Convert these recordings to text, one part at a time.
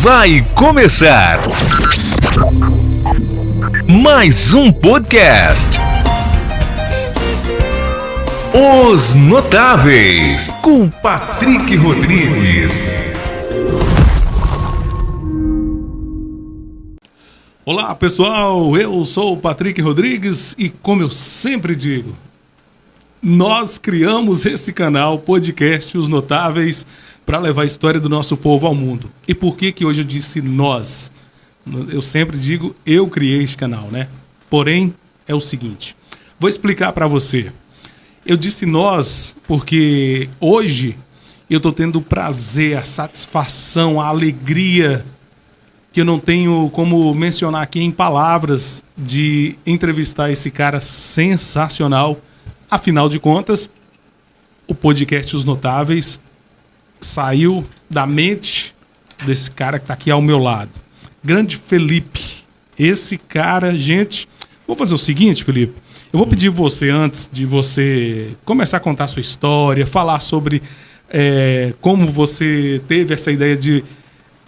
Vai começar mais um podcast. Os Notáveis, com Patrick Rodrigues. Olá pessoal, eu sou o Patrick Rodrigues e como eu sempre digo, nós criamos esse canal, podcast Os Notáveis, para levar a história do nosso povo ao mundo. E por que hoje eu disse nós? Eu sempre digo, eu criei este canal, né? Porém, é o seguinte, vou explicar para você. Eu disse nós porque hoje eu estou tendo o prazer, a satisfação, a alegria que eu não tenho como mencionar aqui em palavras de entrevistar esse cara sensacional. Afinal de contas, o podcast Os Notáveis saiu da mente desse cara que está aqui ao meu lado. Grande Felipe. Esse cara, gente... Vou fazer o seguinte, Felipe. Eu vou pedir você, antes de você começar a contar a sua história, falar sobre como você teve essa ideia de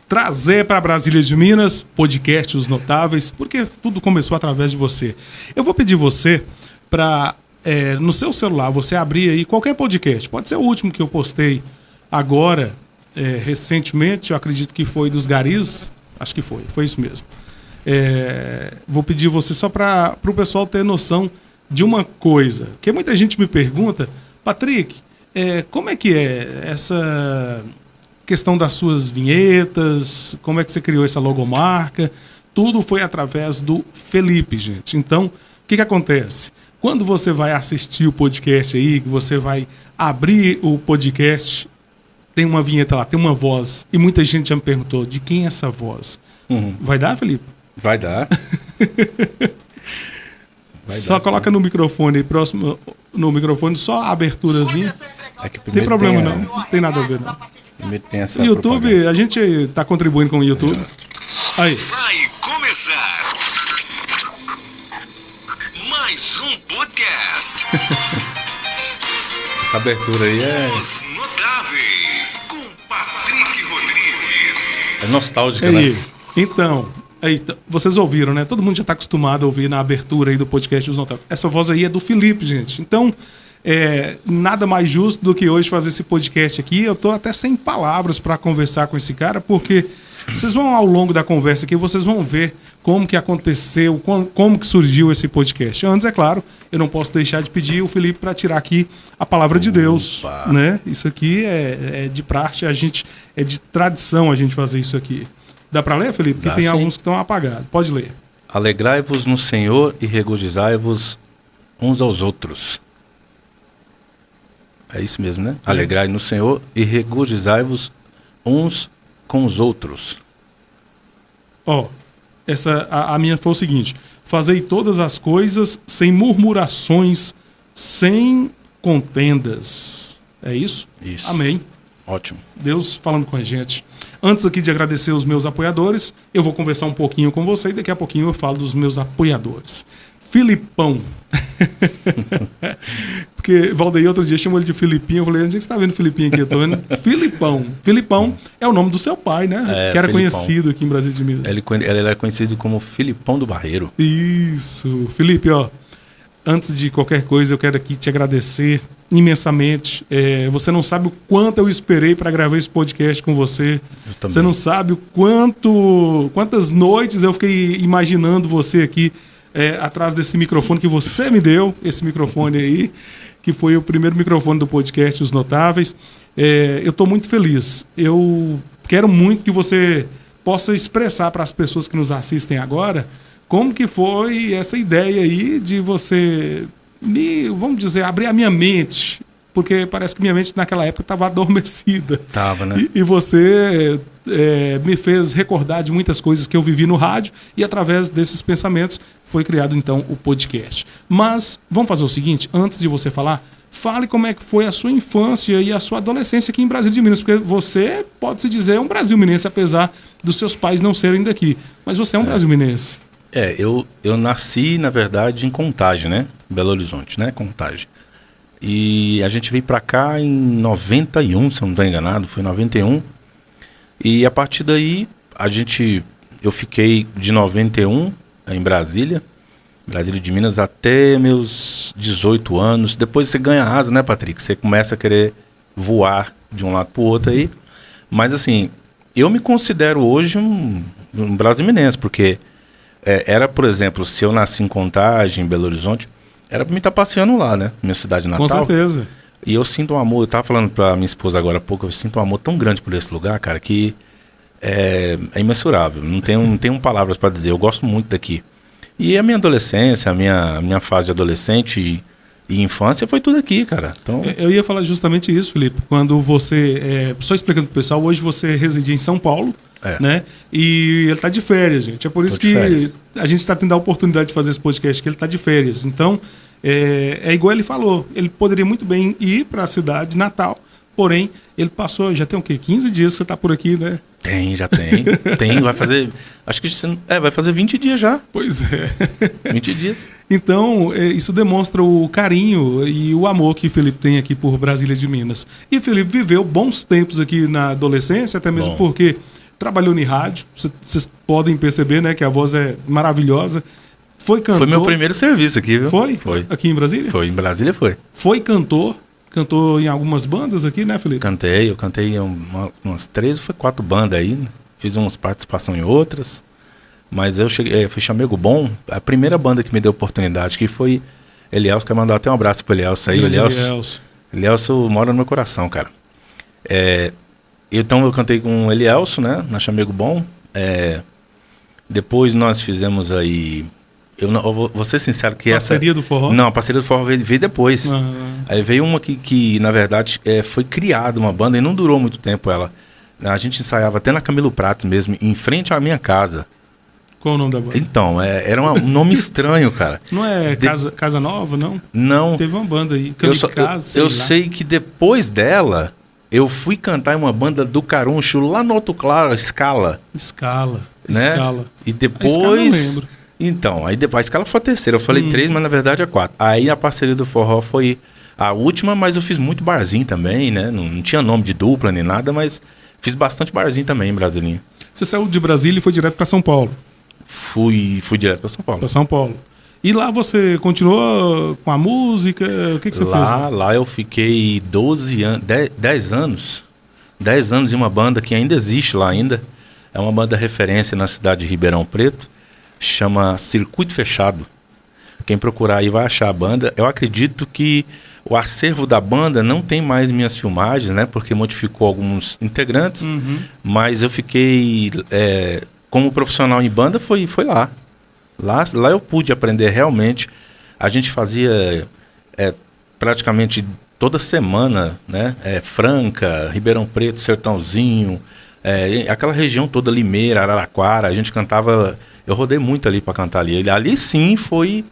trazer para Brasília de Minas, podcast Os Notáveis, porque tudo começou através de você. Eu vou pedir você para, no seu celular, você abrir aí qualquer podcast. Pode ser o último que eu postei agora, recentemente, eu acredito que foi dos Garis. Acho que foi isso mesmo. Vou pedir você só para o pessoal ter noção de uma coisa, que muita gente me pergunta, Patrick, como é que é essa questão das suas vinhetas, como é que você criou essa logomarca? Tudo foi através do Felipe, gente. Então, o que acontece? Quando você vai assistir o podcast aí, que você vai abrir o podcast, tem uma vinheta lá, tem uma voz, e muita gente já me perguntou, de quem é essa voz? Vai dar, Felipe? Vai dar. Só coloca no microfone aí, próximo no microfone, só a aberturazinha. Tem problema não tem nada a ver não. Tem essa o YouTube, propaganda. a gente está contribuindo com o YouTube. Aí. Vai começar mais um podcast. Essa abertura aí Os Notáveis, com Patrick Rodrigues. é nostálgica, Aí. né? Então, vocês ouviram, né? Todo mundo já está acostumado a ouvir na abertura aí do podcast Os Notáveis. Essa voz aí é do Felipe, gente. Então, nada mais justo do que hoje fazer esse podcast aqui. Eu tô até sem palavras para conversar com esse cara, porque vocês vão, ao longo da conversa aqui, vocês vão ver como que aconteceu, como que surgiu esse podcast. Antes, é claro, eu não posso deixar de pedir o Felipe para tirar aqui a palavra de Deus, né? Isso aqui é de praxe, é de tradição a gente fazer isso aqui. Dá para ler, Felipe? Porque tem alguns que estão apagados. Pode ler. Alegrai-vos no Senhor e regozijai-vos uns aos outros. É isso mesmo, né? Alegrai no Senhor e regozijai-vos uns com os outros. A minha foi o seguinte: fazei todas as coisas sem murmurações, sem contendas. É isso? Isso. Amém. Ótimo. Deus falando com a gente. Antes aqui de agradecer os meus apoiadores, eu vou conversar um pouquinho com você e daqui a pouquinho eu falo dos meus apoiadores. Filipão. Porque Valdeir outro dia chamou ele de Filipinho. Eu falei, onde é que você está vendo Filipinho aqui? Eu tô vendo Filipão. Filipão é o nome do seu pai, né? Que era Filipão. conhecido aqui em Brasília de Minas. Ele era conhecido como Filipão do Barreiro. Isso. Felipe, antes de qualquer coisa, eu quero aqui te agradecer imensamente. Você não sabe o quanto eu esperei para gravar esse podcast com você. Você não sabe quantas noites eu fiquei imaginando você aqui atrás desse microfone que você me deu, esse microfone aí, que foi o primeiro microfone do podcast Os Notáveis. Eu estou muito feliz. Eu quero muito que você possa expressar para as pessoas que nos assistem agora como que foi essa ideia aí de você, vamos dizer, abrir a minha mente, porque parece que minha mente naquela época estava adormecida. Tava, né? E você me fez recordar de muitas coisas que eu vivi no rádio e através desses pensamentos foi criado então o podcast. Mas vamos fazer o seguinte, antes de você falar, fale como é que foi a sua infância e a sua adolescência aqui em Brasília de Minas, porque você, pode-se dizer, é um brasil-minense, apesar dos seus pais não serem daqui. Mas você é um brasil-minense. Eu nasci, na verdade, em Contagem, né? Belo Horizonte, né? Contagem. E a gente veio pra cá em 91, se eu não estou enganado, foi em 91. E a partir daí, eu fiquei de 91 em Brasília de Minas, até meus 18 anos. Depois você ganha asa, né, Patrick? Você começa a querer voar de um lado pro outro aí. Mas assim, eu me considero hoje um brasileirense, porque era, por exemplo, se eu nasci em Contagem, em Belo Horizonte, era pra mim estar passeando lá, né? Minha cidade natal. Com certeza. E eu sinto um amor, eu tava falando pra minha esposa agora há pouco, eu sinto um amor tão grande por esse lugar, cara, que é imensurável. Não tenho palavras pra dizer, eu gosto muito daqui. E a minha adolescência, a minha fase de adolescente e infância foi tudo aqui, cara. Então... Eu ia falar justamente isso, Felipe. Quando você... só explicando pro pessoal, hoje você reside em São Paulo, né? E ele tá de férias, gente. É por isso que a gente tá tendo a oportunidade de fazer esse podcast, que ele tá de férias. Então, é igual ele falou. Ele poderia muito bem ir para a cidade natal, porém, ele passou... Já tem o quê? 15 dias que você tá por aqui, né? Já tem. Vai fazer... Acho que vai fazer 20 dias já. Pois é. 20 dias. Então, isso demonstra o carinho e o amor que o Felipe tem aqui por Brasília de Minas. E o Felipe viveu bons tempos aqui na adolescência, até mesmo porque trabalhou em rádio. Vocês podem perceber, né, que a voz é maravilhosa. Foi cantor. Foi meu primeiro serviço aqui, viu? Foi? Foi. Aqui em Brasília? Foi, em Brasília foi. Foi cantor. Cantou em algumas bandas aqui, né, Felipe? Eu cantei em umas 3 ou 4 bandas aí, né? Fiz umas participações em outras, mas eu fui Chamego Bom, a primeira banda que me deu oportunidade, que foi Elielso, quero mandar até um abraço pro Elielso aí. Elielso mora no meu coração, cara. Então eu cantei com o Elielso, né, na Chamego Bom. Depois nós fizemos aí... Eu vou ser sincero que Parceria do Forró? Não, a Parceria do Forró veio depois. Aí veio uma que na verdade, foi criada uma banda e não durou muito tempo ela. A gente ensaiava até na Camilo Prates mesmo, em frente à minha casa. Qual o nome da banda? Então, era um nome estranho, cara. Não é Casa Nova, não? Não. Teve uma banda aí, Eu sei que depois dela, eu fui cantar em uma banda do Caruncho lá no Alto Claro, Escala. Né? E depois... A Escala eu lembro. Então, aí depois a Escala foi a terceira. Eu falei 3, mas na verdade é 4. Aí a Parceria do Forró foi a última, mas eu fiz muito barzinho também, né? Não tinha nome de dupla nem nada, mas fiz bastante barzinho também em Brasilinha. Você saiu de Brasília e foi direto para São Paulo? Fui direto para São Paulo. Para São Paulo. E lá você continuou com a música? O que você fez? Lá eu fiquei 10 anos. 10 anos em uma banda que ainda existe lá ainda. É uma banda referência na cidade de Ribeirão Preto. Chama Circuito Fechado. Quem procurar aí vai achar a banda. Eu acredito que o acervo da banda não tem mais minhas filmagens, né? Porque modificou alguns integrantes. Mas eu fiquei... como profissional em banda, foi lá. Lá eu pude aprender realmente. A gente fazia praticamente toda semana, né? Franca, Ribeirão Preto, Sertãozinho... aquela região toda, Limeira, Araraquara, a gente cantava... Eu rodei muito ali para cantar ali. Ali sim foi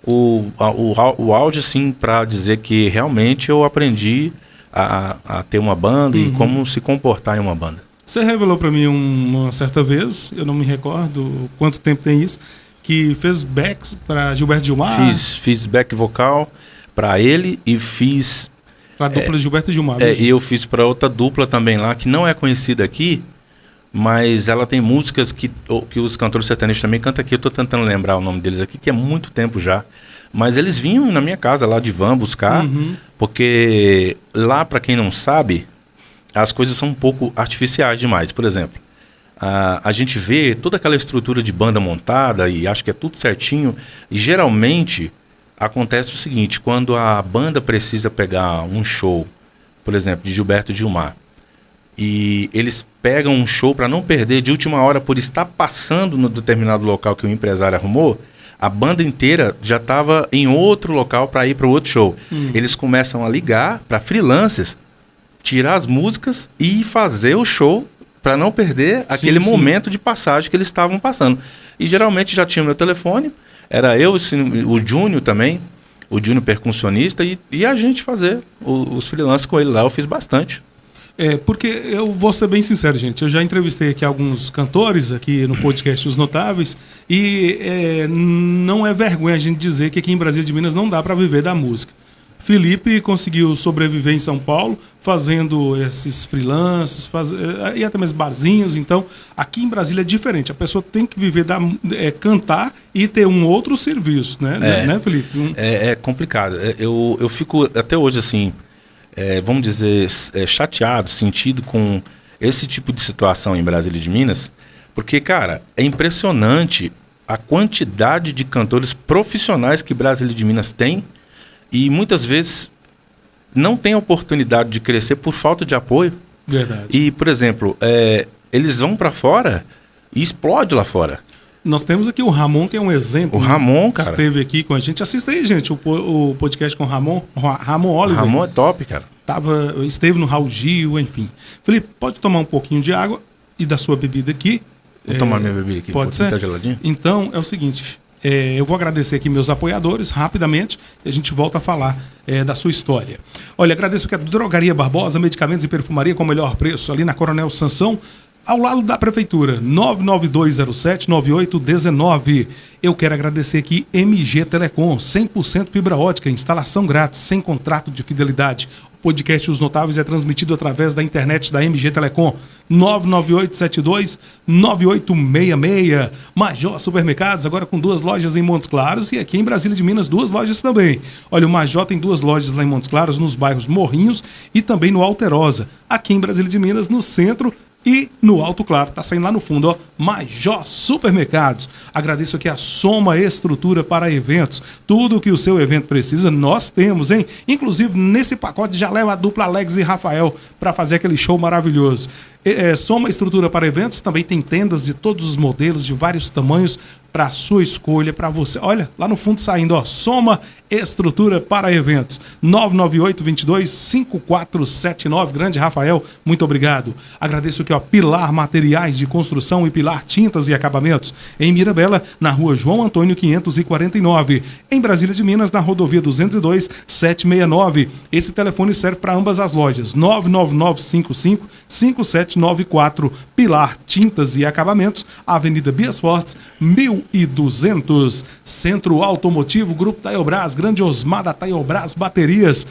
o auge, assim, para dizer que realmente eu aprendi a ter uma banda e como se comportar em uma banda. Você revelou para mim uma certa vez, eu não me recordo quanto tempo tem isso, que fez backs para Gilberto Gilmar. Fiz back vocal para ele e fiz... Para a dupla Gilberto Gilmar. E eu fiz para outra dupla também lá, que não é conhecida aqui, mas ela tem músicas que os cantores sertanejos também cantam aqui. Eu tô tentando lembrar o nome deles aqui, que é muito tempo já. Mas eles vinham na minha casa lá de van buscar, porque lá, para quem não sabe, as coisas são um pouco artificiais demais. Por exemplo, a gente vê toda aquela estrutura de banda montada e acha que é tudo certinho. E geralmente acontece o seguinte, quando a banda precisa pegar um show, por exemplo, de Gilberto Gilmar, e eles pegam um show para não perder de última hora por estar passando no determinado local que o empresário arrumou, a banda inteira já estava em outro local para ir para o outro show. Eles começam a ligar para freelancers, tirar as músicas e fazer o show para não perder aquele momento de passagem que eles estavam passando. E geralmente já tinha o meu telefone, era eu, o Júnior também, o Júnior percussionista, e a gente fazer os freelancers com ele lá. Eu fiz bastante. Porque eu vou ser bem sincero, gente. Eu já entrevistei aqui alguns cantores aqui no podcast Os Notáveis e não é vergonha a gente dizer que aqui em Brasília de Minas não dá para viver da música. Felipe conseguiu sobreviver em São Paulo, fazendo esses freelances, e até mesmo barzinhos. Então, aqui em Brasília é diferente. A pessoa tem que viver, cantar e ter um outro serviço, né, né Felipe? É complicado. Eu fico até hoje, assim, vamos dizer, chateado, sentido com esse tipo de situação em Brasília de Minas, porque, cara, é impressionante a quantidade de cantores profissionais que Brasília de Minas tem e muitas vezes não tem a oportunidade de crescer por falta de apoio. Verdade. E, por exemplo, eles vão para fora e explode lá fora. Nós temos aqui o Ramon, que é um exemplo. O Ramon, cara. Esteve aqui com a gente. Assista aí, gente, o podcast com o Ramon Oliver. Ramon é top, cara. Esteve no Raul Gil, enfim. Felipe, pode tomar um pouquinho de água e da sua bebida aqui. Vou tomar minha bebida aqui. Pode ser? Tá geladinho? Então, é o seguinte, eu vou agradecer aqui meus apoiadores, rapidamente, e a gente volta a falar da sua história. Olha, agradeço aqui a Drogaria Barbosa, medicamentos e perfumaria com o melhor preço, ali na Coronel Sansão, ao lado da Prefeitura, 99207-9819. Eu quero agradecer aqui MG Telecom, 100% fibra ótica, instalação grátis, sem contrato de fidelidade. O podcast Os Notáveis é transmitido através da internet da MG Telecom, 99872-9866. Major Supermercados, agora com 2 lojas em Montes Claros e aqui em Brasília de Minas 2 lojas também. Olha, o Major tem 2 lojas lá em Montes Claros, nos bairros Morrinhos e também no Alterosa. Aqui em Brasília de Minas, no centro e no Alto Claro, tá saindo lá no fundo, ó, Major Supermercados. Agradeço aqui a Soma Estrutura para Eventos. Tudo que o seu evento precisa, nós temos, hein? Inclusive, nesse pacote já leva a dupla Alex e Rafael para fazer aquele show maravilhoso. Soma Estrutura para Eventos também tem tendas de todos os modelos, de vários tamanhos, para a sua escolha, para você. Olha, lá no fundo saindo, ó, Soma Estrutura para Eventos, 998-22-5479. Grande Rafael, muito obrigado. Agradeço aqui, ó, Pilar Materiais de Construção e Pilar Tintas e Acabamentos, em Mirabela, na rua João Antônio 549. Em Brasília de Minas, na rodovia 202-769. Esse telefone serve para ambas as lojas, 99955-5794. Pilar Tintas e Acabamentos, Avenida Bias Fortes, 1200. Centro Automotivo, Grupo Taiobras, Grande Osmar da Taiobras Baterias.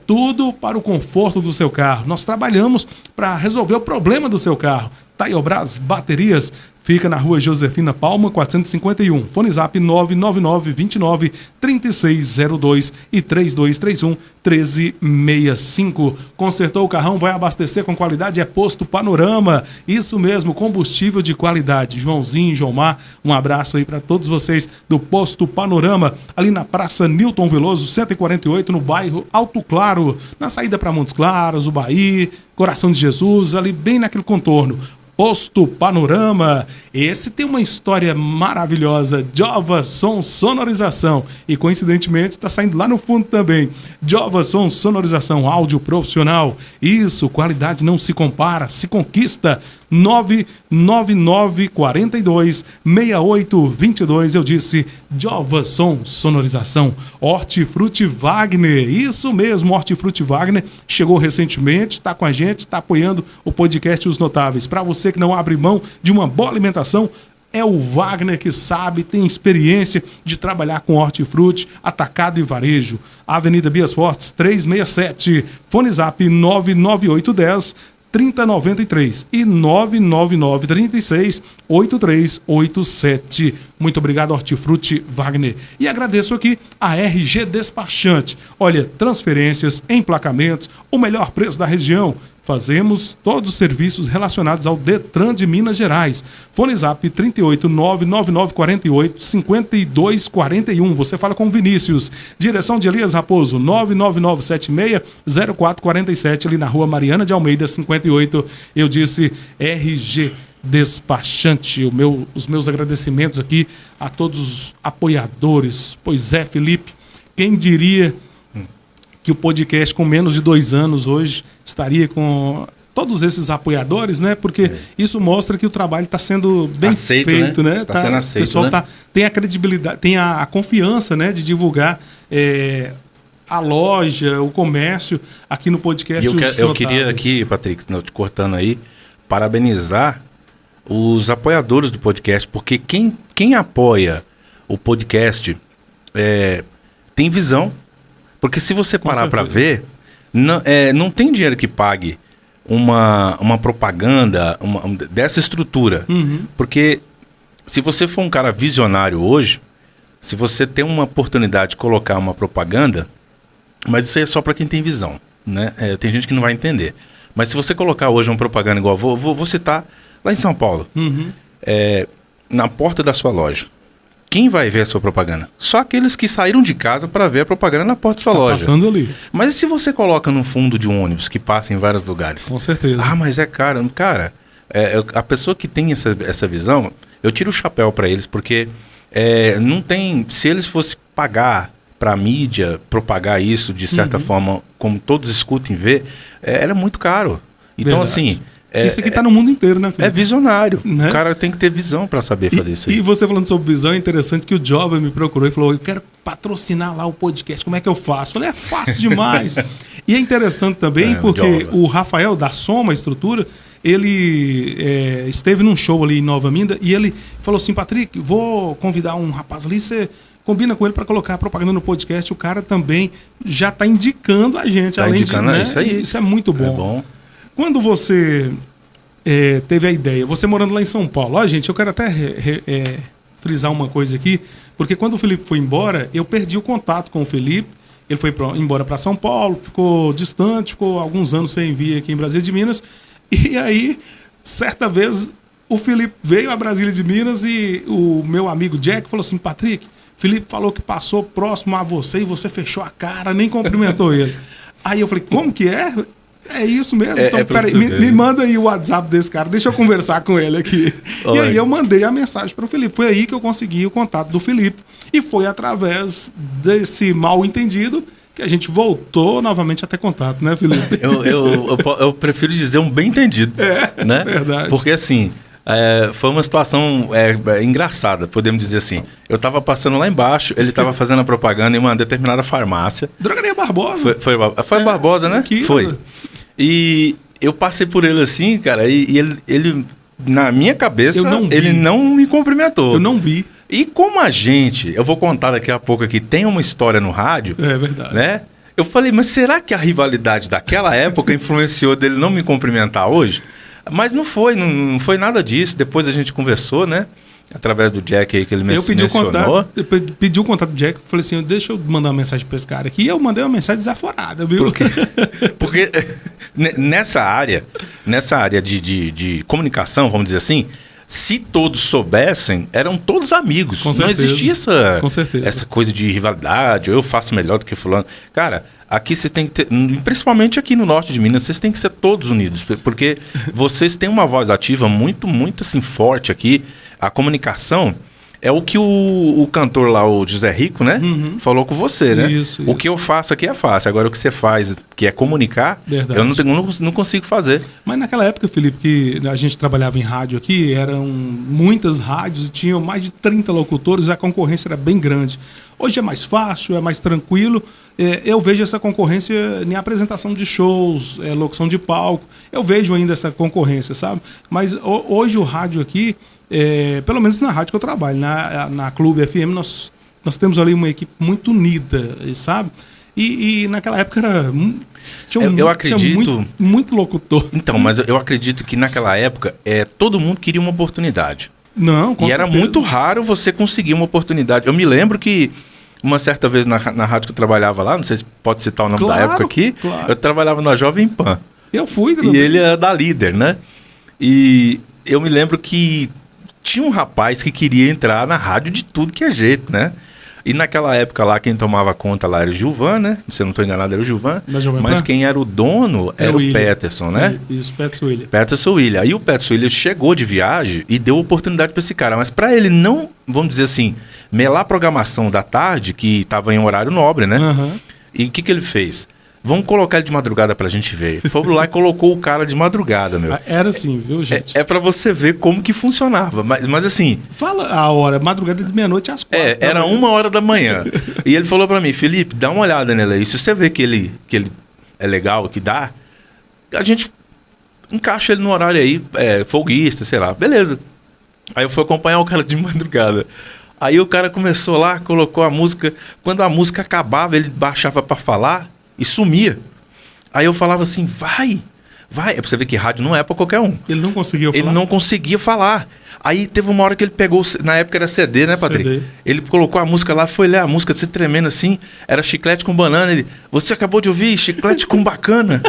Tudo para o conforto do seu carro. Nós trabalhamos para resolver o problema do seu carro. Taiobras Baterias fica na rua Josefina Palma, 451. Fone Zap 999-29-3602 e 3231-1365. Consertou o carrão, vai abastecer com qualidade, é Posto Panorama. Isso mesmo, combustível de qualidade. Joãozinho, Joãomar, um abraço aí para todos vocês do Posto Panorama, ali na Praça Newton Veloso, 148, no bairro Alto Claro, na saída para Montes Claros, Ubaí, Coração de Jesus, ali bem naquele contorno. Posto Panorama, esse tem uma história maravilhosa, Jova Som Sonorização, e coincidentemente está saindo lá no fundo também, Jova Som Sonorização, áudio profissional, isso, qualidade não se compara, se conquista, 999-42-6822, eu disse, Jova Som Sonorização. Hortifruti Wagner, isso mesmo, Hortifruti Wagner, chegou recentemente, está com a gente, está apoiando o podcast Os Notáveis. Para você que não abre mão de uma boa alimentação, é o Wagner que sabe, tem experiência de trabalhar com hortifruti, atacado e varejo. Avenida Bias Fortes, 367, Fone Zap 99810-3093 e 999-36-8387. Muito obrigado, Hortifruti Wagner. E agradeço aqui a RG Despachante. Olha, transferências, emplacamentos, o melhor preço da região. Fazemos todos os serviços relacionados ao Detran de Minas Gerais. Fone Zap 38999485241. Você fala com o Vinícius. Direção de Elias Raposo, 999760447, ali na rua Mariana de Almeida, 58. Eu disse RG Despachante. Os meus agradecimentos aqui a todos os apoiadores. Pois é, Felipe, quem diria que o podcast com menos de 2 anos hoje estaria com todos esses apoiadores, né? Porque isso mostra que o trabalho está sendo bem feito, né? Tá sendo aceito, o pessoal né? tem a credibilidade, tem a confiança, né? De divulgar a loja, o comércio aqui no podcast. Eu queria aqui, Patrick, não te cortando aí, parabenizar os apoiadores do podcast, porque quem apoia o podcast tem visão, Porque se você Com parar para certeza. ver, não tem dinheiro que pague uma propaganda dessa estrutura. Uhum. Porque se você for um cara visionário hoje, se você tem uma oportunidade de colocar uma propaganda, mas isso aí é só para quem tem visão, né? Tem gente que não vai entender. Mas se você colocar hoje uma propaganda igual, vou citar lá em São Paulo, Uhum. na porta da sua loja. Quem vai ver a sua propaganda? Só aqueles que saíram de casa para ver a propaganda na porta da sua Tá loja. passando ali, Mas e se você coloca no fundo de um ônibus que passa em vários lugares? com certeza. Ah, mas é caro. Cara, a pessoa que tem essa visão, eu tiro o chapéu para eles, porque não tem... Se eles fossem pagar para a mídia propagar isso de certa forma, como todos escutam e vê, era muito caro. Então, Verdade. assim... Isso aqui tá no mundo inteiro, né, Felipe? É visionário. Né? O cara tem que ter visão para saber fazer isso aí. E você falando sobre visão, é interessante que o Jovem me procurou e falou: eu quero patrocinar lá o podcast, como é que eu faço? Eu falei: é fácil demais. E é interessante também porque Jovem. o Rafael da Soma Estrutura, ele esteve num show ali em Nova Minda e ele falou assim: Patrick, vou convidar um rapaz ali, você combina com ele para colocar a propaganda no podcast. O cara também já está indicando a gente. Tá indicando, né? isso aí. Isso é muito bom. É bom. Quando você teve a ideia, você morando lá em São Paulo, gente, eu quero até frisar uma coisa aqui, porque quando o Felipe foi embora, eu perdi o contato com o Felipe. Ele foi embora para São Paulo, ficou distante, ficou alguns anos sem vir aqui em Brasília de Minas. E aí, certa vez, o Felipe veio a Brasília de Minas e o meu amigo Jack falou assim: Patrick, Felipe falou que passou próximo a você e você fechou a cara, nem cumprimentou ele. Aí eu falei: como que é? É isso mesmo? Então, pra peraí, você ver. me manda aí o WhatsApp desse cara, deixa eu conversar com ele aqui. E Olha. aí eu mandei a mensagem para o Felipe. Foi aí que eu consegui o contato do Felipe. E foi através desse mal entendido que a gente voltou novamente a ter contato, né, Felipe? Eu prefiro dizer um bem entendido. Né? verdade. Porque assim, foi uma situação engraçada, podemos dizer assim. Eu estava passando lá embaixo, ele estava fazendo a propaganda em uma determinada farmácia. Drogaria Barbosa. Foi Barbosa, né? aqui, Foi. olha. E eu passei por ele assim, cara, e ele na minha cabeça, Eu não vi. ele não me cumprimentou. Eu não vi. E como eu vou contar daqui a pouco aqui, tem uma história no rádio, É verdade. né? Eu falei, mas será que a rivalidade daquela época influenciou dele não me cumprimentar hoje? Mas não foi nada disso. Depois a gente conversou, né? Através do Jack aí que ele Eu pedi o mencionou. contato, pedi o contato do Jack, falei assim: deixa eu mandar uma mensagem pra esse cara aqui. E eu mandei uma mensagem desaforada, viu? Porque nessa área de comunicação, vamos dizer assim, se todos soubessem, eram todos amigos. Com Não certeza. existia Com certeza. essa coisa de rivalidade, eu faço melhor do que fulano. Cara, aqui você tem que ter, principalmente aqui no norte de Minas, vocês têm que ser todos unidos, porque vocês têm uma voz ativa muito, muito assim, forte aqui. A comunicação é o que o cantor lá, o José Rico, né? Falou com você, né? Isso, O que eu faço aqui é fácil. Agora o que você faz, que é comunicar, Verdade. eu não consigo fazer. Mas naquela época, Felipe, que a gente trabalhava em rádio aqui, eram muitas rádios e tinham mais de 30 locutores, a concorrência era bem grande. Hoje é mais fácil, é mais tranquilo. Eu vejo essa concorrência em apresentação de shows, locução de palco. Eu vejo ainda essa concorrência, sabe? Mas hoje o rádio aqui, pelo menos na rádio que eu trabalho, na Clube FM, nós temos ali uma equipe muito unida, sabe? E naquela época Eu acredito- tinha muito locutor. Então, mas eu acredito que naquela época todo mundo queria uma oportunidade. Não, com E era certeza. muito raro você conseguir uma oportunidade. Eu me lembro que uma certa vez na rádio que eu trabalhava lá, não sei se pode citar o nome da Claro, época aqui, claro. eu trabalhava na Jovem Pan. Eu fui E também. ele era da Líder, né? E eu me lembro que tinha um rapaz que queria entrar na rádio de tudo que é jeito, né? E naquela época lá, quem tomava conta lá era o Gilvan, né? Se eu não estou enganado, era o Gilvan. Da Jovem Mas Pan? quem era o dono era o William. Peterson, né? Isso, Peterson William. Peterson William. Aí o Peterson William chegou de viagem e deu oportunidade para esse cara. Mas para ele não, vamos dizer assim, melar a programação da tarde, que estava em horário nobre, né? Aham. E o que ele fez? Vamos colocar ele de madrugada pra gente ver. Fomos lá e colocou o cara de madrugada, meu. Era assim, viu, gente? É para você ver como que funcionava. Mas assim, Fala a hora, madrugada de meia-noite às 4. era 1h da manhã. E ele falou pra mim, Felipe, dá uma olhada nele aí. Se você vê que ele é legal, que dá, a gente encaixa ele no horário aí, folguista, sei lá. Beleza. Aí eu fui acompanhar o cara de madrugada. Aí o cara começou lá, colocou a música. Quando a música acabava, ele baixava pra falar e sumia. Aí eu falava assim, vai. É pra você ver que rádio não é pra qualquer um. Ele não conseguia falar? Ele não conseguia falar. Aí teve uma hora que ele pegou, na época era CD, né, Patrick? CD. Ele colocou a música lá, foi ler a música, se tremendo assim, era Chiclete com Banana. Ele, você acabou de ouvir Chiclete com Bacana?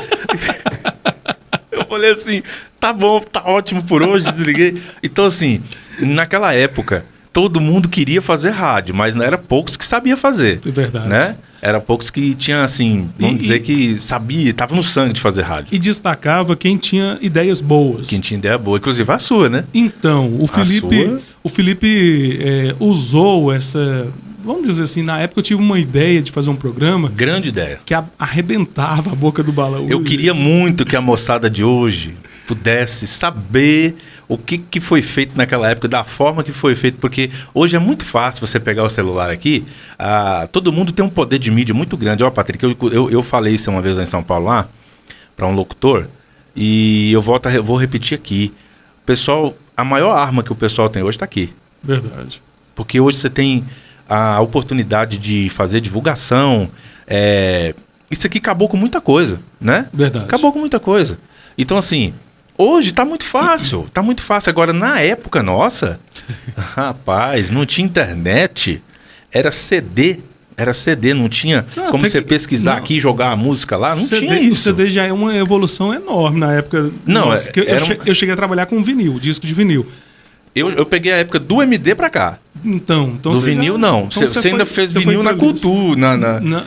Eu falei assim, tá bom, tá ótimo por hoje, desliguei. Então assim, naquela época, todo mundo queria fazer rádio, mas não era poucos que sabia fazer. É verdade. Né? Era poucos que tinha assim, vamos dizer que sabia, tava no sangue de fazer rádio. E destacava quem tinha ideias boas. Quem tinha ideia boa, inclusive a sua, né? Então, o sua? Felipe usou essa... Vamos dizer assim, na época eu tive uma ideia de fazer um programa Grande ideia. que arrebentava a boca do balão. Eu queria muito que a moçada de hoje pudesse saber o que foi feito naquela época, da forma que foi feito, porque hoje é muito fácil você pegar o celular aqui, todo mundo tem um poder de mídia muito grande. Ó, Patrick, eu falei isso uma vez lá em São Paulo, lá, para um locutor, e eu vou repetir aqui. Pessoal, a maior arma que o pessoal tem hoje está aqui. Verdade. Porque hoje você tem a oportunidade de fazer divulgação. Isso aqui acabou com muita coisa, né? Verdade. Acabou com muita coisa. Então, assim, hoje tá muito fácil. Tá muito fácil. Agora, na época nossa, rapaz, não tinha internet. Era CD. Era CD, não tinha como você pesquisar aqui e jogar a música lá. Não tinha isso. O CD já é uma evolução enorme na época. Não, nossa, eu cheguei a trabalhar com vinil, disco de vinil. Eu peguei a época do MD pra cá. Então do vinil, não. Então você ainda fez vinil na Cultura.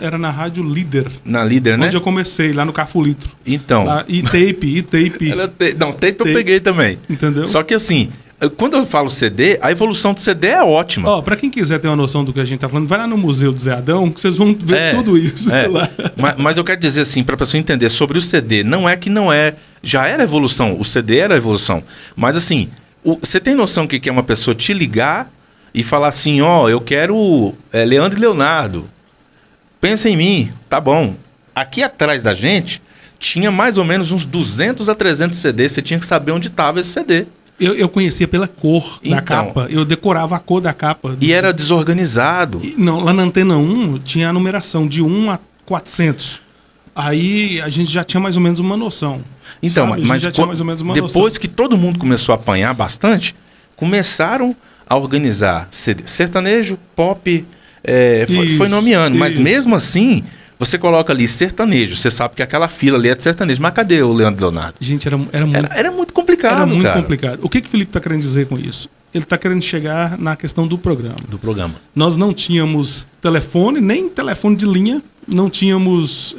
Era na Rádio Líder. Na Líder, né? Onde eu comecei, lá no Cafulitro. Então. Lá, e tape. Não, tape eu peguei também. Entendeu? Só que assim, quando eu falo CD, a evolução do CD é ótima. Ó, pra quem quiser ter uma noção do que a gente tá falando, vai lá no Museu do Zé Adão, que vocês vão ver tudo isso lá. Mas eu quero dizer assim, pra pessoa entender sobre o CD, não é que não é... Já era evolução, o CD era evolução. Mas assim... Você tem noção que é uma pessoa te ligar e falar assim, ó, eu quero Leandro e Leonardo, pensa em mim, tá bom. Aqui atrás da gente tinha mais ou menos uns 200 a 300 CDs, você tinha que saber onde estava esse CD. Eu conhecia pela cor da capa, eu decorava a cor da capa. E era desorganizado. Não, lá na Antena 1 tinha a numeração de 1 a 400. Aí a gente já tinha mais ou menos uma noção. Então, mas já tinha mais ou menos uma depois noção. que todo mundo começou a apanhar bastante, começaram a organizar CD, sertanejo, pop, foi nomeando. Mas mesmo assim, você coloca ali sertanejo, você sabe que aquela fila ali é de sertanejo. Mas cadê o Leandro Leonardo? Gente, era muito complicado, Era muito cara. complicado. O que o Felipe está querendo dizer com isso? Ele está querendo chegar na questão do programa. Do programa. Nós não tínhamos telefone, nem telefone de linha, não tínhamos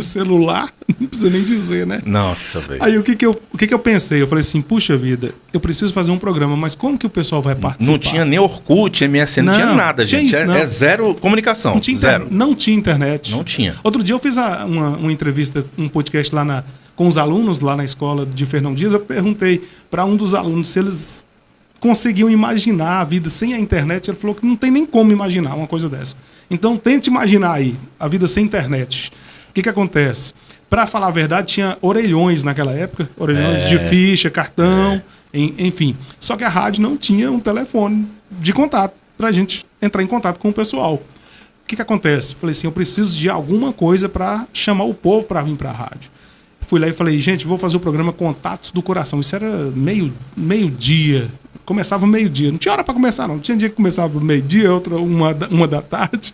celular, não precisa nem dizer, né? Nossa, velho. Aí o que eu pensei? Eu falei assim, puxa vida, eu preciso fazer um programa, mas como que o pessoal vai participar? Não tinha nem Orkut, MSN, não tinha nada, gente. É zero comunicação, não tinha zero. Não tinha internet. Não tinha. Outro dia eu fiz uma entrevista, um podcast lá com os alunos, lá na escola de Fernão Dias, eu perguntei para um dos alunos se eles conseguiam imaginar a vida sem a internet. Ele falou que não tem nem como imaginar uma coisa dessa. Então tente imaginar aí, a vida sem internet. O que acontece? Para falar a verdade, tinha orelhões naquela época, orelhões de ficha, cartão, enfim. Só que a rádio não tinha um telefone de contato para a gente entrar em contato com o pessoal. O que acontece? Falei assim, eu preciso de alguma coisa para chamar o povo para vir para a rádio. Fui lá e falei, gente, vou fazer o programa Contatos do Coração. Isso era meio-dia. Começava meio-dia. Não tinha hora para começar, não. Tinha dia que começava meio-dia, outra uma da tarde.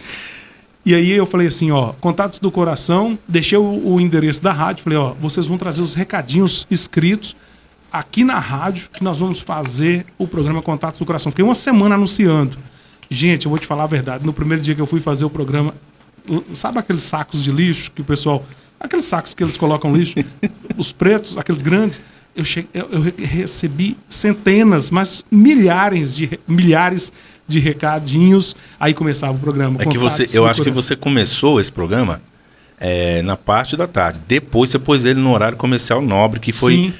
E aí eu falei assim, ó, Contatos do Coração. Deixei o endereço da rádio. Falei, ó, vocês vão trazer os recadinhos escritos aqui na rádio que nós vamos fazer o programa Contatos do Coração. Fiquei uma semana anunciando. Gente, eu vou te falar a verdade. No primeiro dia que eu fui fazer o programa, sabe aqueles sacos de lixo que o pessoal... Aqueles sacos que eles colocam lixo, os pretos, aqueles grandes, eu recebi centenas, mas milhares de recadinhos. Aí começava o programa. Eu acho que você começou esse programa na parte da tarde. Depois você pôs ele no horário comercial nobre, que foi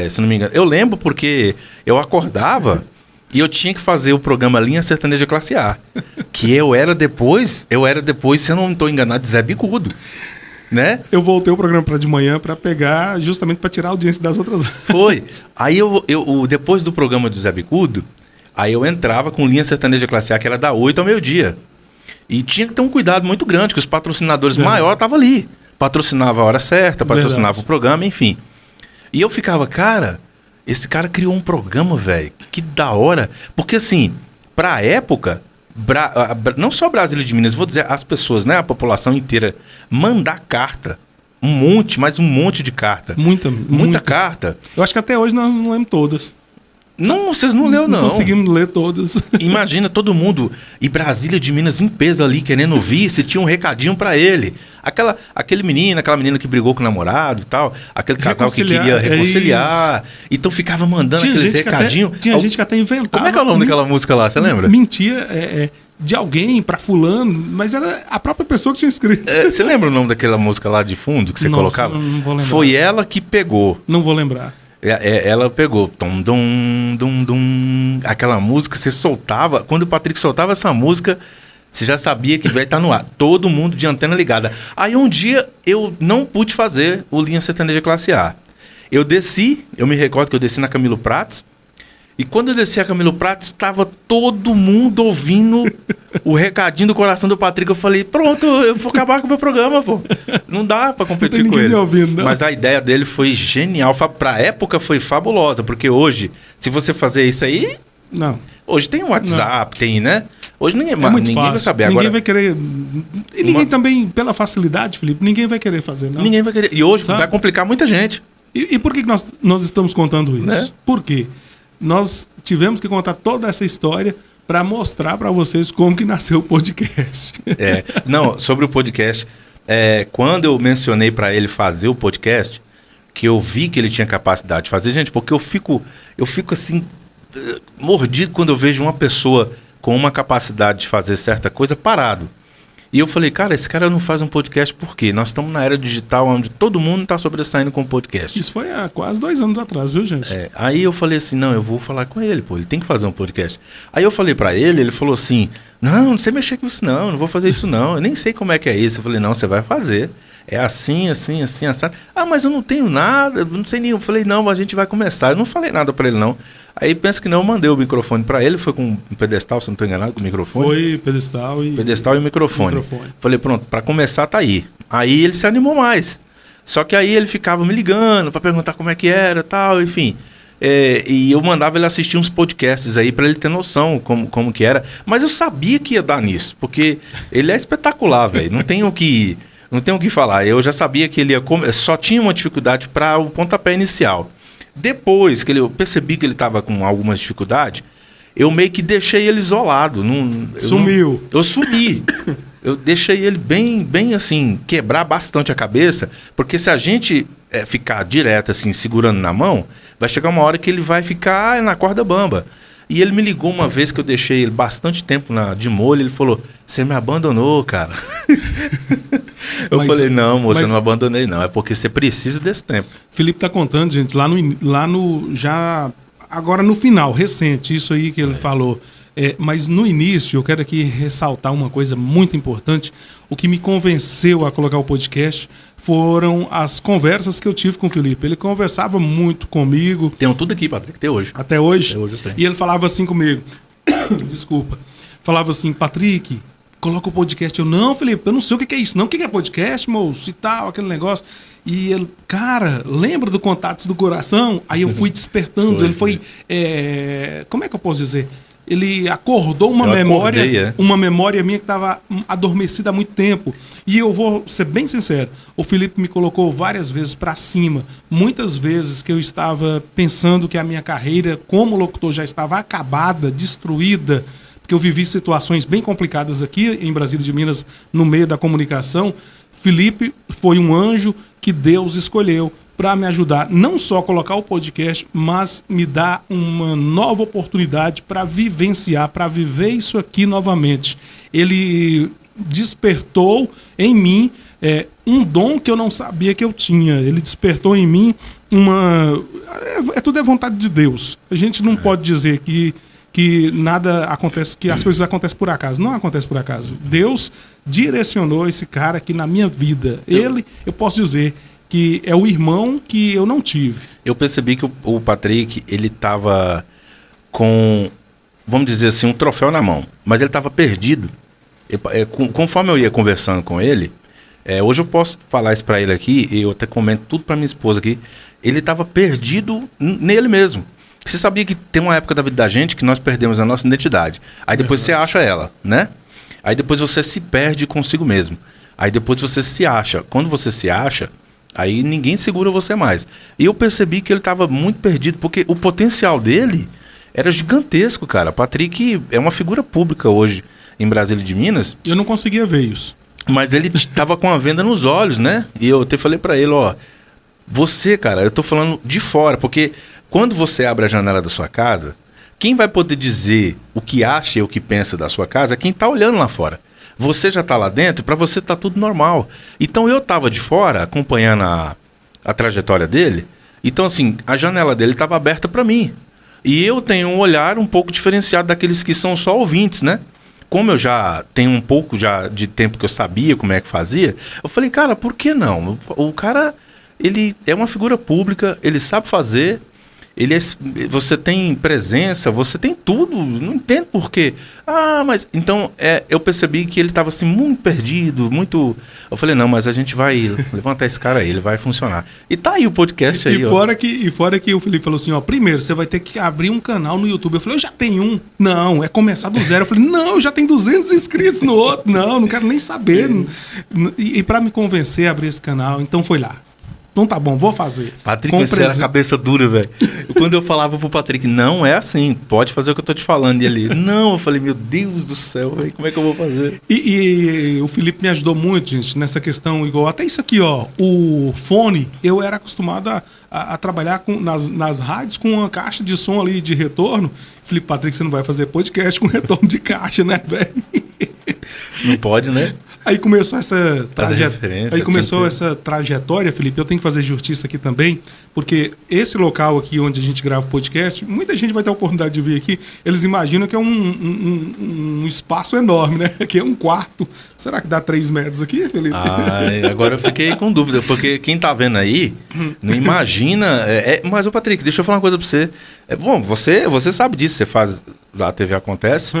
se não me engano. Eu lembro porque eu acordava e eu tinha que fazer o programa Linha Sertaneja Classe A. Que eu era depois, se eu não estou enganado, de Zé Bicudo. Né? Eu voltei o programa para de manhã para pegar, justamente para tirar a audiência das outras. Foi. Aí depois do programa do Zé Bicudo, Aí eu entrava com linha sertaneja classe A, que era da 8 ao meio-dia. E tinha que ter um cuidado muito grande, que os patrocinadores maiores estavam ali. Patrocinava a hora certa, patrocinava o programa, enfim. E eu ficava, cara, esse cara criou um programa, velho, que da hora. Porque assim, pra época, não só Brasília de Minas, vou dizer, as pessoas, né, a população inteira, mandar carta. Mas um monte de carta. Muita carta. Eu acho que até hoje nós não lemos todas. Não, vocês não leu, não. Não conseguimos ler todas. Imagina todo mundo, e Brasília de Minas em peso ali, querendo ouvir, se tinha um recadinho pra ele. Aquela menina que brigou com o namorado e tal, aquele casal que queria reconciliar. Então ficava mandando aqueles recadinhos. Tinha gente que até inventava. Como é que é o nome daquela música lá, você lembra? Mentia de alguém pra fulano, mas era a própria pessoa que tinha escrito. Você lembra o nome daquela música lá de fundo que você colocava? Não vou lembrar. Foi ela que pegou. Não vou lembrar. Ela pegou aquela música, você soltava. Quando o Patrick soltava essa música, você já sabia que vai estar no ar. Todo mundo de antena ligada. Aí um dia eu não pude fazer o Linha Sertaneja Classe A. Eu me recordo que eu desci na Camilo Prates. E quando eu desci a Camilo Prates, estava todo mundo ouvindo o recadinho do coração do Patrick. Eu falei, pronto, eu vou acabar com o meu programa, pô. Não dá pra competir com ele. Me ouvindo, não. Mas a ideia dele foi genial. Pra época foi fabulosa, porque hoje, se você fazer isso aí... Não. Hoje tem o WhatsApp, tem, né? Hoje ninguém vai saber. Ninguém agora, vai querer... E ninguém também, pela facilidade, Felipe, ninguém vai querer fazer, não. Ninguém vai querer. E hoje vai complicar muita gente. E por que nós estamos contando isso? Né? Por quê? Nós tivemos que contar toda essa história para mostrar para vocês como que nasceu o podcast. Não, sobre o podcast, quando eu mencionei para ele fazer o podcast, que eu vi que ele tinha capacidade de fazer, gente, porque eu fico assim, mordido quando eu vejo uma pessoa com uma capacidade de fazer certa coisa parado. E eu falei, cara, esse cara não faz um podcast por quê? Nós estamos na era digital onde todo mundo está sobressaindo com podcast. Isso foi há quase 2 anos atrás, viu, gente? Aí eu falei assim, não, eu vou falar com ele, pô, ele tem que fazer um podcast. Aí eu falei pra ele falou assim, não sei mexer com isso não vou fazer isso não, eu nem sei como é que é isso. Eu falei, não, você vai fazer. É assim, assado. Ah, mas eu não tenho nada, eu não sei nem. Eu falei, não, a gente vai começar. Eu não falei nada pra ele, não. Aí pensa que não, eu mandei o microfone pra ele, foi com um pedestal, se eu não tô enganado, com o microfone. Foi pedestal e microfone. Falei, pronto, pra começar tá aí. Aí ele se animou mais. Só que aí ele ficava me ligando pra perguntar como é que era e tal, enfim. E eu mandava ele assistir uns podcasts aí pra ele ter noção como que era. Mas eu sabia que ia dar nisso, porque ele é espetacular, velho. Não tenho o que falar. Eu já sabia que ele só tinha uma dificuldade para o pontapé inicial. Depois que eu percebi que ele estava com algumas dificuldades, eu meio que deixei ele isolado. Sumiu. Eu sumi. Eu deixei ele bem assim, quebrar bastante a cabeça, porque se a gente ficar direto assim, segurando na mão, vai chegar uma hora que ele vai ficar na corda bamba. E ele me ligou uma vez que eu deixei ele bastante tempo de molho, ele falou, você me abandonou, cara. Eu falei, não, moça, eu não abandonei não, é porque você precisa desse tempo. Felipe tá contando, gente, lá no já agora no final, recente, isso aí que ele falou. Mas no início, eu quero aqui ressaltar uma coisa muito importante. O que me convenceu a colocar o podcast foram as conversas que eu tive com o Felipe. Ele conversava muito comigo. Tenho tudo aqui, Patrick, até hoje. Até hoje? Até hoje eu tenho. E ele falava assim comigo. Desculpa. Falava assim, Patrick, coloca o podcast. Eu, não, Felipe, eu não sei o que é isso, não. O que é podcast, moço? E tal, aquele negócio. E ele, cara, lembra do Contatos do Coração? Aí eu fui despertando. Ele foi... como é que eu posso dizer? Ele acordou uma memória minha que estava adormecida há muito tempo. E eu vou ser bem sincero, o Felipe me colocou várias vezes para cima. Muitas vezes que eu estava pensando que a minha carreira como locutor já estava acabada, destruída, porque eu vivi situações bem complicadas aqui em Brasília de Minas, no meio da comunicação. Felipe foi um anjo que Deus escolheu para me ajudar, não só a colocar o podcast, mas me dar uma nova oportunidade para vivenciar, para viver isso aqui novamente. Ele despertou em mim um dom que eu não sabia que eu tinha. Ele despertou em mim tudo é vontade de Deus. A gente não pode dizer que nada acontece, que as coisas acontecem por acaso. Não acontece por acaso. Deus direcionou esse cara aqui na minha vida. Eu posso dizer que é o irmão que eu não tive. Eu percebi que o Patrick, ele tava com vamos dizer assim, um troféu na mão, mas ele estava perdido. Conforme eu ia conversando com ele, hoje eu posso falar isso para ele aqui, e eu até comento tudo para minha esposa aqui, ele estava perdido nele mesmo. Você sabia que tem uma época da vida da gente que nós perdemos a nossa identidade. Aí depois você acha ela, né? Aí depois você se perde consigo mesmo. Aí depois você se acha. Quando você se acha, aí ninguém segura você mais. E eu percebi que ele estava muito perdido, porque o potencial dele era gigantesco, cara. Patrick é uma figura pública hoje em Brasília de Minas. Eu não conseguia ver isso. Mas ele estava com a venda nos olhos, né? E eu até falei para ele, ó... Você, cara, eu tô falando de fora, porque quando você abre a janela da sua casa, quem vai poder dizer o que acha e o que pensa da sua casa é quem tá olhando lá fora. Você já tá lá dentro, para você tá tudo normal. Então eu tava de fora, acompanhando a trajetória dele, então assim, a janela dele tava aberta para mim. E eu tenho um olhar um pouco diferenciado daqueles que são só ouvintes, né? Como eu já tenho um pouco já de tempo que eu sabia como é que fazia, eu falei, cara, por que não? O cara... Ele é uma figura pública, ele sabe fazer, você tem presença, você tem tudo, não entendo por quê. Mas... Então, eu percebi que ele estava assim, muito perdido, muito... Eu falei, não, mas a gente vai levantar esse cara aí, ele vai funcionar. E tá aí o podcast aí, E fora que o Felipe falou assim, ó, primeiro, você vai ter que abrir um canal no YouTube. Eu falei, eu já tenho um. Não, é começar do zero. Eu falei, não, eu já tenho 200 inscritos no outro. Não quero nem saber. E para me convencer a abrir esse canal, então foi lá. Então tá bom, vou fazer. Patrick, você era cabeça dura, velho. Quando eu falava pro Patrick, não é assim, pode fazer o que eu tô te falando. E ele, não, eu falei, meu Deus do céu, véio, como é que eu vou fazer? E o Felipe me ajudou muito, gente, nessa questão, igual até isso aqui, ó, o fone, eu era acostumado a trabalhar nas rádios com uma caixa de som ali de retorno. Felipe, Patrick, você não vai fazer podcast com retorno de caixa, né, velho? Não pode, né? Aí começou essa trajetória, Felipe. Eu tenho que fazer justiça aqui também, porque esse local aqui onde a gente grava o podcast, muita gente vai ter a oportunidade de vir aqui. Eles imaginam que é um espaço enorme, né? Que é um quarto. Será que dá 3 metros aqui, Felipe? Agora eu fiquei com dúvida, porque quem tá vendo aí não imagina. Mas, ô Patrick, deixa eu falar uma coisa pra você. Bom, você sabe disso, você faz lá a TV Acontece,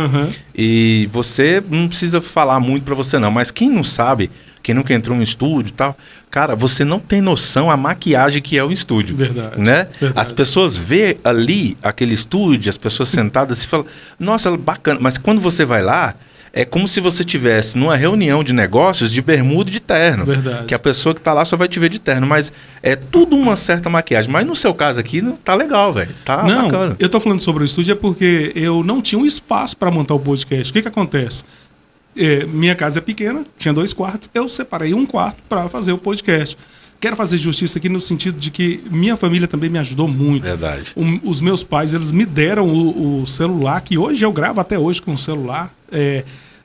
e você não precisa falar muito pra você não, mas quem não sabe, quem nunca entrou no estúdio e tal, cara, você não tem noção a maquiagem que é o estúdio. Verdade. Né? Verdade. As pessoas vê ali aquele estúdio, as pessoas sentadas e falam, nossa, bacana, mas quando você vai lá, é como se você estivesse numa reunião de negócios de bermuda e de terno. Verdade. Que a pessoa que tá lá só vai te ver de terno, mas é tudo uma certa maquiagem. Mas no seu caso aqui, tá legal, velho. Tá não, bacana. Eu tô falando sobre o estúdio é porque eu não tinha um espaço para montar o podcast. O que acontece? Minha casa é pequena, tinha 2 quartos, eu separei um quarto para fazer o podcast. Quero fazer justiça aqui no sentido de que minha família também me ajudou muito. Verdade. Os meus pais, eles me deram o celular, que hoje eu gravo até hoje com o celular.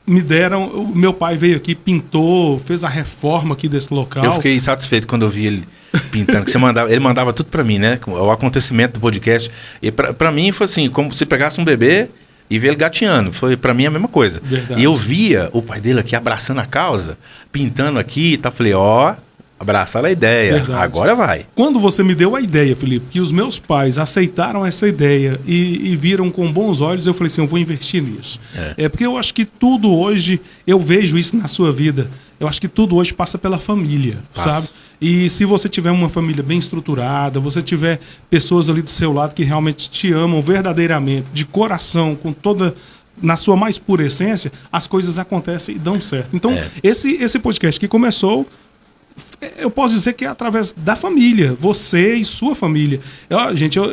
Me deram, o meu pai veio aqui, pintou, fez a reforma aqui desse local. Eu fiquei satisfeito quando eu vi ele pintando, que ele mandava tudo para mim, né? O acontecimento do podcast. E para mim foi assim, como se pegasse um bebê e ver ele gateando. Foi pra mim a mesma coisa. Verdade. E eu via o pai dele aqui abraçando a causa, pintando aqui e tal. Falei, abraçaram a ideia. Verdade. Agora vai. Quando você me deu a ideia, Felipe, que os meus pais aceitaram essa ideia e viram com bons olhos, eu falei assim, eu vou investir nisso. Porque eu acho que tudo hoje, eu vejo isso na sua vida, eu acho que tudo hoje passa pela família, sabe? E se você tiver uma família bem estruturada, você tiver pessoas ali do seu lado que realmente te amam verdadeiramente, de coração, com toda... na sua mais pura essência, as coisas acontecem e dão certo. Então, esse podcast que começou, eu posso dizer que é através da família, você e sua família.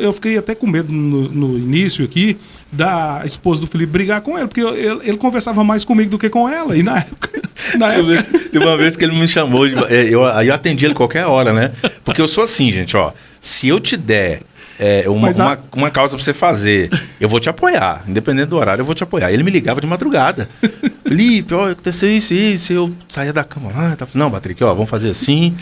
Eu fiquei até com medo no início aqui da esposa do Felipe brigar com ele, porque ele conversava mais comigo do que com ela. E na época... Teve uma vez que ele me chamou, aí eu atendi ele qualquer hora, né? Porque eu sou assim, gente, ó. Se eu te der uma causa pra você fazer, eu vou te apoiar. Independente do horário, eu vou te apoiar. Ele me ligava de madrugada. Felipe, aconteceu isso. Eu saía da cama lá. Não, Patrick, vamos fazer assim.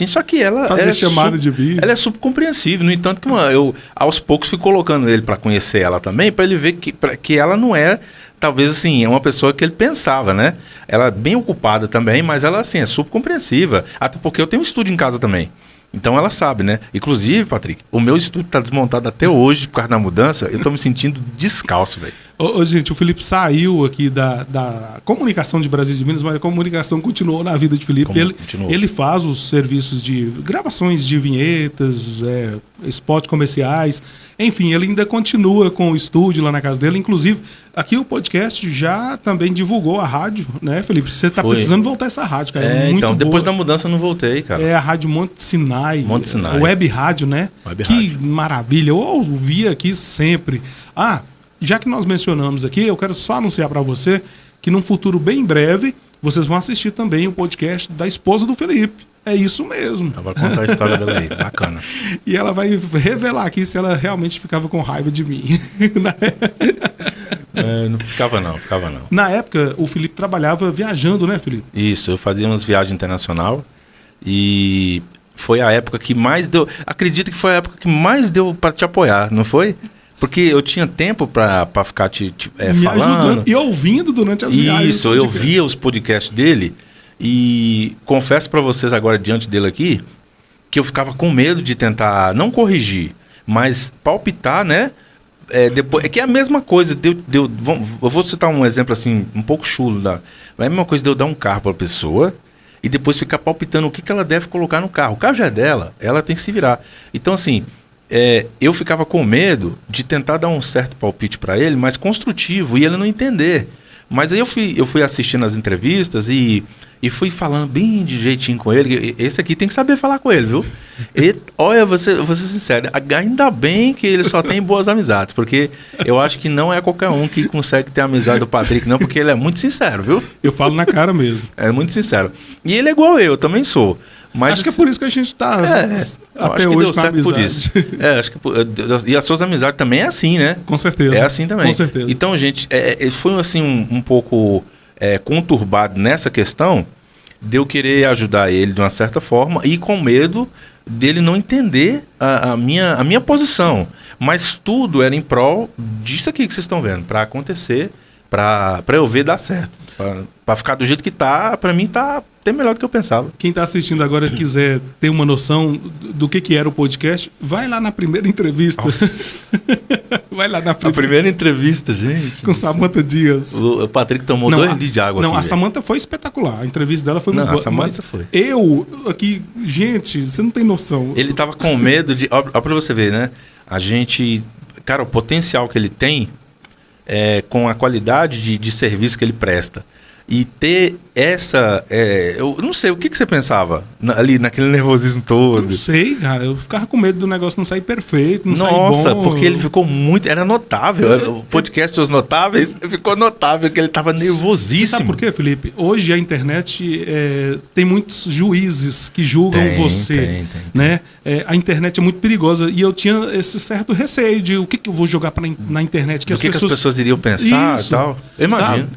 Só que ela... fazer chamada de vídeo. Ela é super compreensível. No entanto, que eu aos poucos fui colocando ele pra conhecer ela também, pra ele ver que ela não é... Talvez, assim, é uma pessoa que ele pensava, né? Ela é bem ocupada também, mas ela, assim, é super compreensiva. Até porque eu tenho um estúdio em casa também. Então ela sabe, né? Inclusive, Patrick, o meu estúdio tá desmontado até hoje por causa da mudança. Eu tô me sentindo descalço, velho. Gente, o Felipe saiu aqui da comunicação de Brasília de Minas, mas a comunicação continuou na vida de Felipe. Continuou. Ele faz os serviços de gravações de vinhetas, spot comerciais, enfim, ele ainda continua com o estúdio lá na casa dele. Inclusive, aqui o podcast já também divulgou a rádio, né, Felipe? Você tá precisando voltar essa rádio, cara. Muito então, depois boa. da mudança eu não voltei, cara. É a Rádio Monte Sinai. Monte Sinai. Web rádio, né? Web que rádio. maravilha. Eu ouvia aqui sempre. Já que nós mencionamos aqui, eu quero só anunciar para você que num futuro bem breve, vocês vão assistir também o podcast da esposa do Felipe. É isso mesmo. Ela vai contar a história dela aí. Bacana. E ela vai revelar aqui se ela realmente ficava com raiva de mim. Não ficava não. Na época, o Felipe trabalhava viajando, né, Felipe? Isso, eu fazia umas viagens internacional e foi a época que mais deu... Acredito que foi a época que mais deu para te apoiar, não foi? Porque eu tinha tempo para ficar Me falando. ajudando e ouvindo durante as viagens. Isso, eu via os podcasts dele e confesso para vocês agora, diante dele aqui, que eu ficava com medo de tentar, não corrigir, mas palpitar, né? Depois, é que é a mesma coisa, eu vou citar um exemplo assim, um pouco chulo, é a mesma coisa de eu dar um carro para a pessoa e depois ficar palpitando o que ela deve colocar no carro. O carro já é dela, ela tem que se virar. Então assim, eu ficava com medo de tentar dar um certo palpite para ele, mas construtivo, e ele não entender. Mas aí eu fui assistindo as entrevistas e fui falando bem de jeitinho com ele. Esse aqui tem que saber falar com ele, viu? Olha, vou ser sincero, ainda bem que ele só tem boas amizades, porque eu acho que não é qualquer um que consegue ter amizade do Patrick, não, porque ele é muito sincero, viu? Eu falo na cara mesmo. É muito sincero. E ele é igual eu também sou. Mas acho que é por isso que a gente tá até hoje com a amizade. Por isso. Acho que e as suas amizades também é assim, né? Com certeza. É assim também. Com certeza. Então, gente, foi assim um pouco conturbado nessa questão de eu querer ajudar ele de uma certa forma e com medo dele não entender a minha posição. Mas tudo era em prol disso aqui que vocês estão vendo, para acontecer, para eu ver dar certo. Para ficar do jeito que tá, para mim tá até melhor do que eu pensava. Quem está assistindo agora quiser ter uma noção do que era o podcast, vai lá na primeira entrevista. Vai lá na A primeira entrevista, gente. Com Samantha Dias. O Patrick tomou 2 litros de água não, aqui. Não, a Samantha foi espetacular. A entrevista dela foi muito boa. A Samantha foi. Eu, aqui, gente, você não tem noção. Ele tava com medo de... Ó, pra você ver, né? A gente... Cara, o potencial que ele tem com a qualidade de serviço que ele presta. E ter essa... eu não sei, o que você pensava ali naquele nervosismo todo? Não sei, cara. Eu ficava com medo do negócio não sair perfeito, não sair bom. Nossa, porque ele ficou muito... Era notável. O podcast Os Notáveis ficou notável que ele tava nervosíssimo. Você sabe por quê, Felipe? Hoje a internet tem muitos juízes que julgam você. Tem. Né? A internet é muito perigosa. E eu tinha esse certo receio de o que eu vou jogar na internet. Que as pessoas iriam pensar e tal. Eu imagino.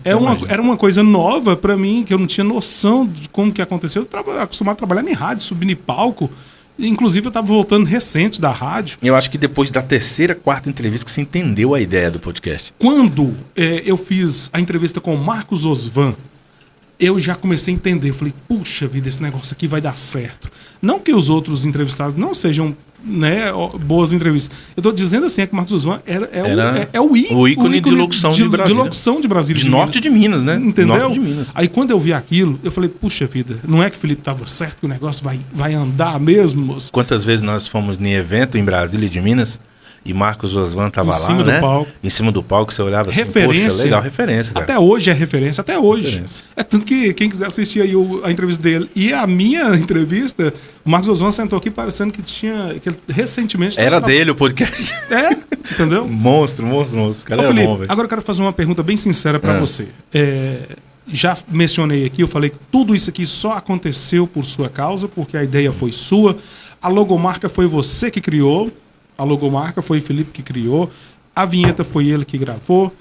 Era uma coisa nova pra mim, que eu não tinha noção de como que aconteceu. Eu estava acostumado a trabalhar em rádio, subindo em palco. Inclusive, eu estava voltando recente da rádio. Eu acho que depois da 3ª, 4ª entrevista que você entendeu a ideia do podcast. Quando eu fiz a entrevista com o Marcos Osvan, eu já comecei a entender. Eu falei, puxa vida, esse negócio aqui vai dar certo. Não que os outros entrevistados não sejam, né, boas entrevistas. Eu estou dizendo assim, que o Marcos Osvan o ícone de locução de Brasília. De locução de Brasília. De norte de Minas, né? Entendeu? Norte de Minas. Aí quando eu vi aquilo, eu falei, puxa vida, não é que o Felipe estava certo, que o negócio vai andar mesmo, moço? Quantas vezes nós fomos em evento em Brasília de Minas e Marcos Osvan tava lá, em cima do palco. Em cima do palco, você olhava assim, referência. Poxa, legal, referência, cara. Até hoje é referência, até hoje. Referência. É tanto que quem quiser assistir aí a entrevista dele e a minha entrevista, o Marcos Osvan sentou aqui parecendo que ele recentemente... Era dele o podcast. Entendeu? Monstro. O cara é Felipe, bom, velho. agora eu quero fazer uma pergunta bem sincera pra você. Já mencionei aqui, eu falei que tudo isso aqui só aconteceu por sua causa, porque a ideia foi sua. A logomarca foi você que criou. A logomarca foi o Felipe que criou. A vinheta foi ele que gravou.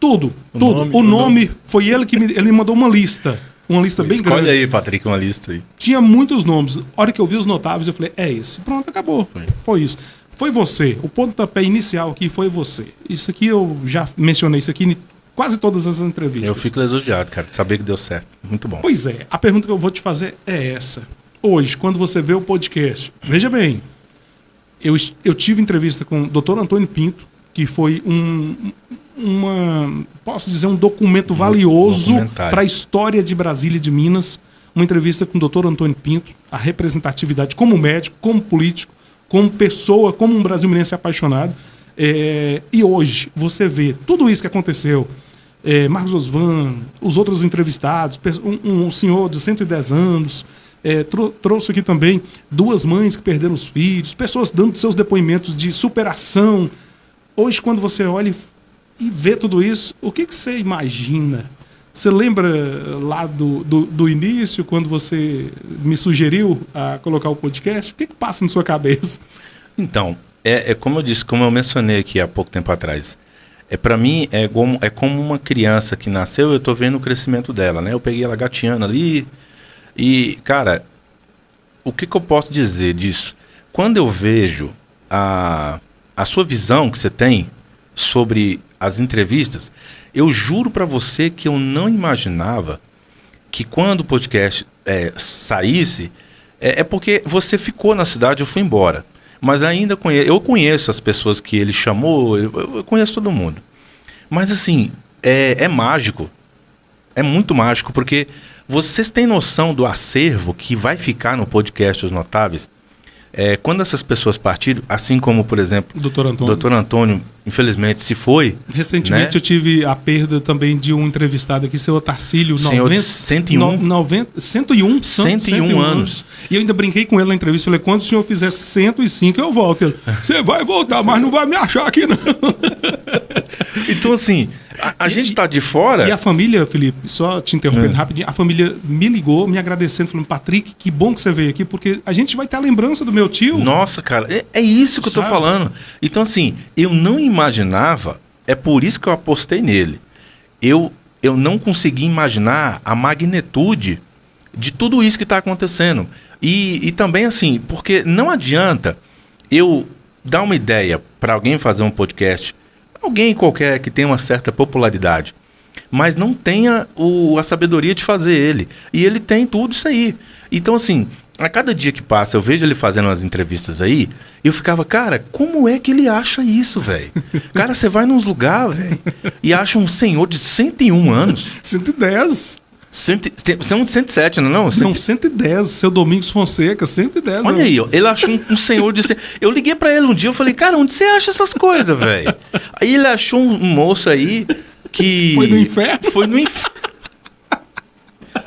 Tudo. O nome foi ele que ele me mandou uma lista. Uma lista bem grande. Escolhe aí, Patrick, uma lista aí. Tinha muitos nomes. A hora que eu vi os notáveis, eu falei, é esse. Pronto, acabou. Foi isso. Foi você. O pontapé inicial aqui foi você. Isso aqui eu já mencionei isso aqui em quase todas as entrevistas. Eu fico lisonjeado, cara, de saber que deu certo. Muito bom. Pois é. A pergunta que eu vou te fazer é essa. Hoje, quando você vê o podcast, veja bem, eu tive entrevista com o Dr. Antônio Pinto, que foi posso dizer, um documento valioso documentário. para a história de Brasília e de Minas. Uma entrevista com o Dr. Antônio Pinto, a representatividade como médico, como político, como pessoa, como um brasiliense apaixonado. E hoje você vê tudo isso que aconteceu, Marcos Osvan, os outros entrevistados, um senhor de 110 anos, trouxe aqui também 2 mães que perderam os filhos, pessoas dando seus depoimentos de superação. Hoje, quando você olha e vê tudo isso, o que você imagina? Você lembra lá do início, quando você me sugeriu a colocar o podcast? O que passa na sua cabeça? Então, como eu disse, como eu mencionei aqui há pouco tempo atrás, para mim é como uma criança que nasceu, eu estou vendo o crescimento dela, né? Eu peguei ela gateando ali e, cara, o que eu posso dizer disso? Quando eu vejo a sua visão que você tem sobre as entrevistas, eu juro para você que eu não imaginava que quando o podcast saísse, porque você ficou na cidade, eu fui embora. Mas ainda eu conheço as pessoas que ele chamou, eu conheço todo mundo. Mas assim, é mágico. É muito mágico, porque vocês têm noção do acervo que vai ficar no podcast Os Notáveis? Quando essas pessoas partiram, assim como, por exemplo, o Dr. Antônio, infelizmente, se foi. Recentemente, né? Eu tive a perda também de um entrevistado aqui, seu Tarcílio, 101 anos. E eu ainda brinquei com ele na entrevista, falei, quando o senhor fizer 105, eu volto. Ele, você vai voltar, mas não vai me achar aqui, não. Então, assim, a gente está de fora... E a família, Felipe, só te interrompendo rapidinho, a família me ligou, me agradecendo, falando, Patrick, que bom que você veio aqui, porque a gente vai ter a lembrança do meu tio. Nossa, cara, é isso que eu tô falando. Então, assim, eu não imaginava, é por isso que eu apostei nele. Eu não consegui imaginar a magnitude de tudo isso que está acontecendo. E também, assim, porque não adianta eu dar uma ideia para alguém fazer um podcast, alguém qualquer que tenha uma certa popularidade, mas não tenha a sabedoria de fazer ele. E ele tem tudo isso aí. Então, assim, a cada dia que passa, eu vejo ele fazendo umas entrevistas aí, eu ficava, cara, como é que ele acha isso, velho? Cara, você vai nos lugares, velho, e acha um senhor de 101 anos. 110. Você é um de 107, não é não? Não, 110. Seu Domingos Fonseca, 110. Olha aí, ó, ele achou um senhor de... Eu liguei pra ele um dia, eu falei, cara, onde você acha essas coisas, velho? Aí ele achou um moço aí que... Foi no inferno? Foi no inferno.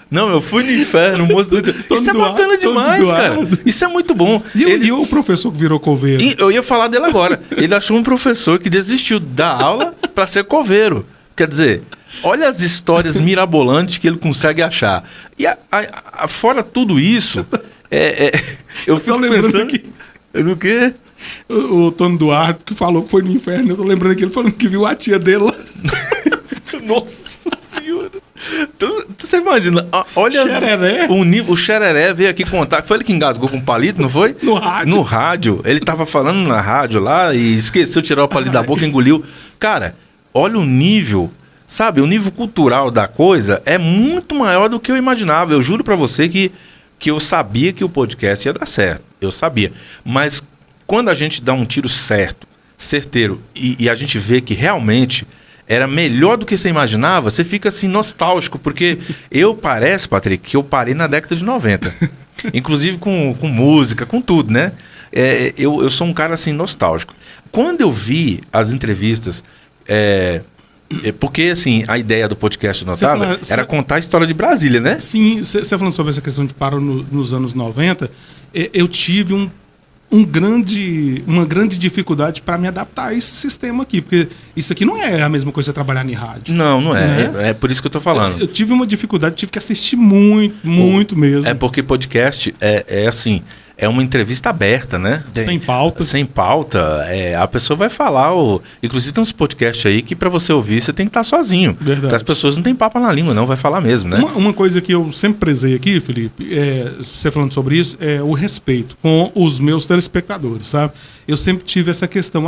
Não, eu fui no inferno, moço do... Isso é bacana demais, cara. Isso é muito bom. E o professor que virou coveiro? Eu ia falar dele agora. Ele achou um professor que desistiu da aula pra ser coveiro. Quer dizer, olha as histórias mirabolantes que ele consegue achar. E fora tudo isso, eu fico pensando... Aqui. No quê? O Tony Duarte, que falou que foi no inferno. Eu tô lembrando que ele falando que viu a tia dele lá. Nossa senhora. Então, você imagina, olha Xereré. O Xereré veio aqui contar. Foi ele que engasgou com o palito, não foi? No rádio. No rádio. Ele tava falando na rádio lá e esqueceu de tirar o palito da boca e engoliu. Cara, olha o nível, sabe? O nível cultural da coisa é muito maior do que eu imaginava. Eu juro pra você que eu sabia que o podcast ia dar certo. Eu sabia. Mas quando a gente dá um tiro certeiro, e a gente vê que realmente era melhor do que você imaginava, você fica assim nostálgico, porque parece, Patrick, que eu parei na década de 90. Inclusive com música, com tudo, né? Eu sou um cara assim nostálgico. Quando eu vi as entrevistas, porque assim, a ideia do podcast Notável era contar a história de Brasília, né? Sim, você falando sobre essa questão de paro nos anos 90, eu tive uma grande dificuldade para me adaptar a esse sistema aqui, porque isso aqui não é a mesma coisa que trabalhar em rádio. Não é. Né? É por isso que eu tô falando. Eu tive uma dificuldade, tive que assistir muito mesmo. É porque podcast é assim, é uma entrevista aberta, né? Sem pauta. Sem pauta. A pessoa vai falar. Inclusive tem uns podcasts aí que pra você ouvir você tem que estar sozinho. Verdade. Porque as pessoas não têm papo na língua, não. Vai falar mesmo, né? Uma coisa que eu sempre prezei aqui, Felipe, você falando sobre isso, é o respeito com os meus telespectadores, sabe? Eu sempre tive essa questão.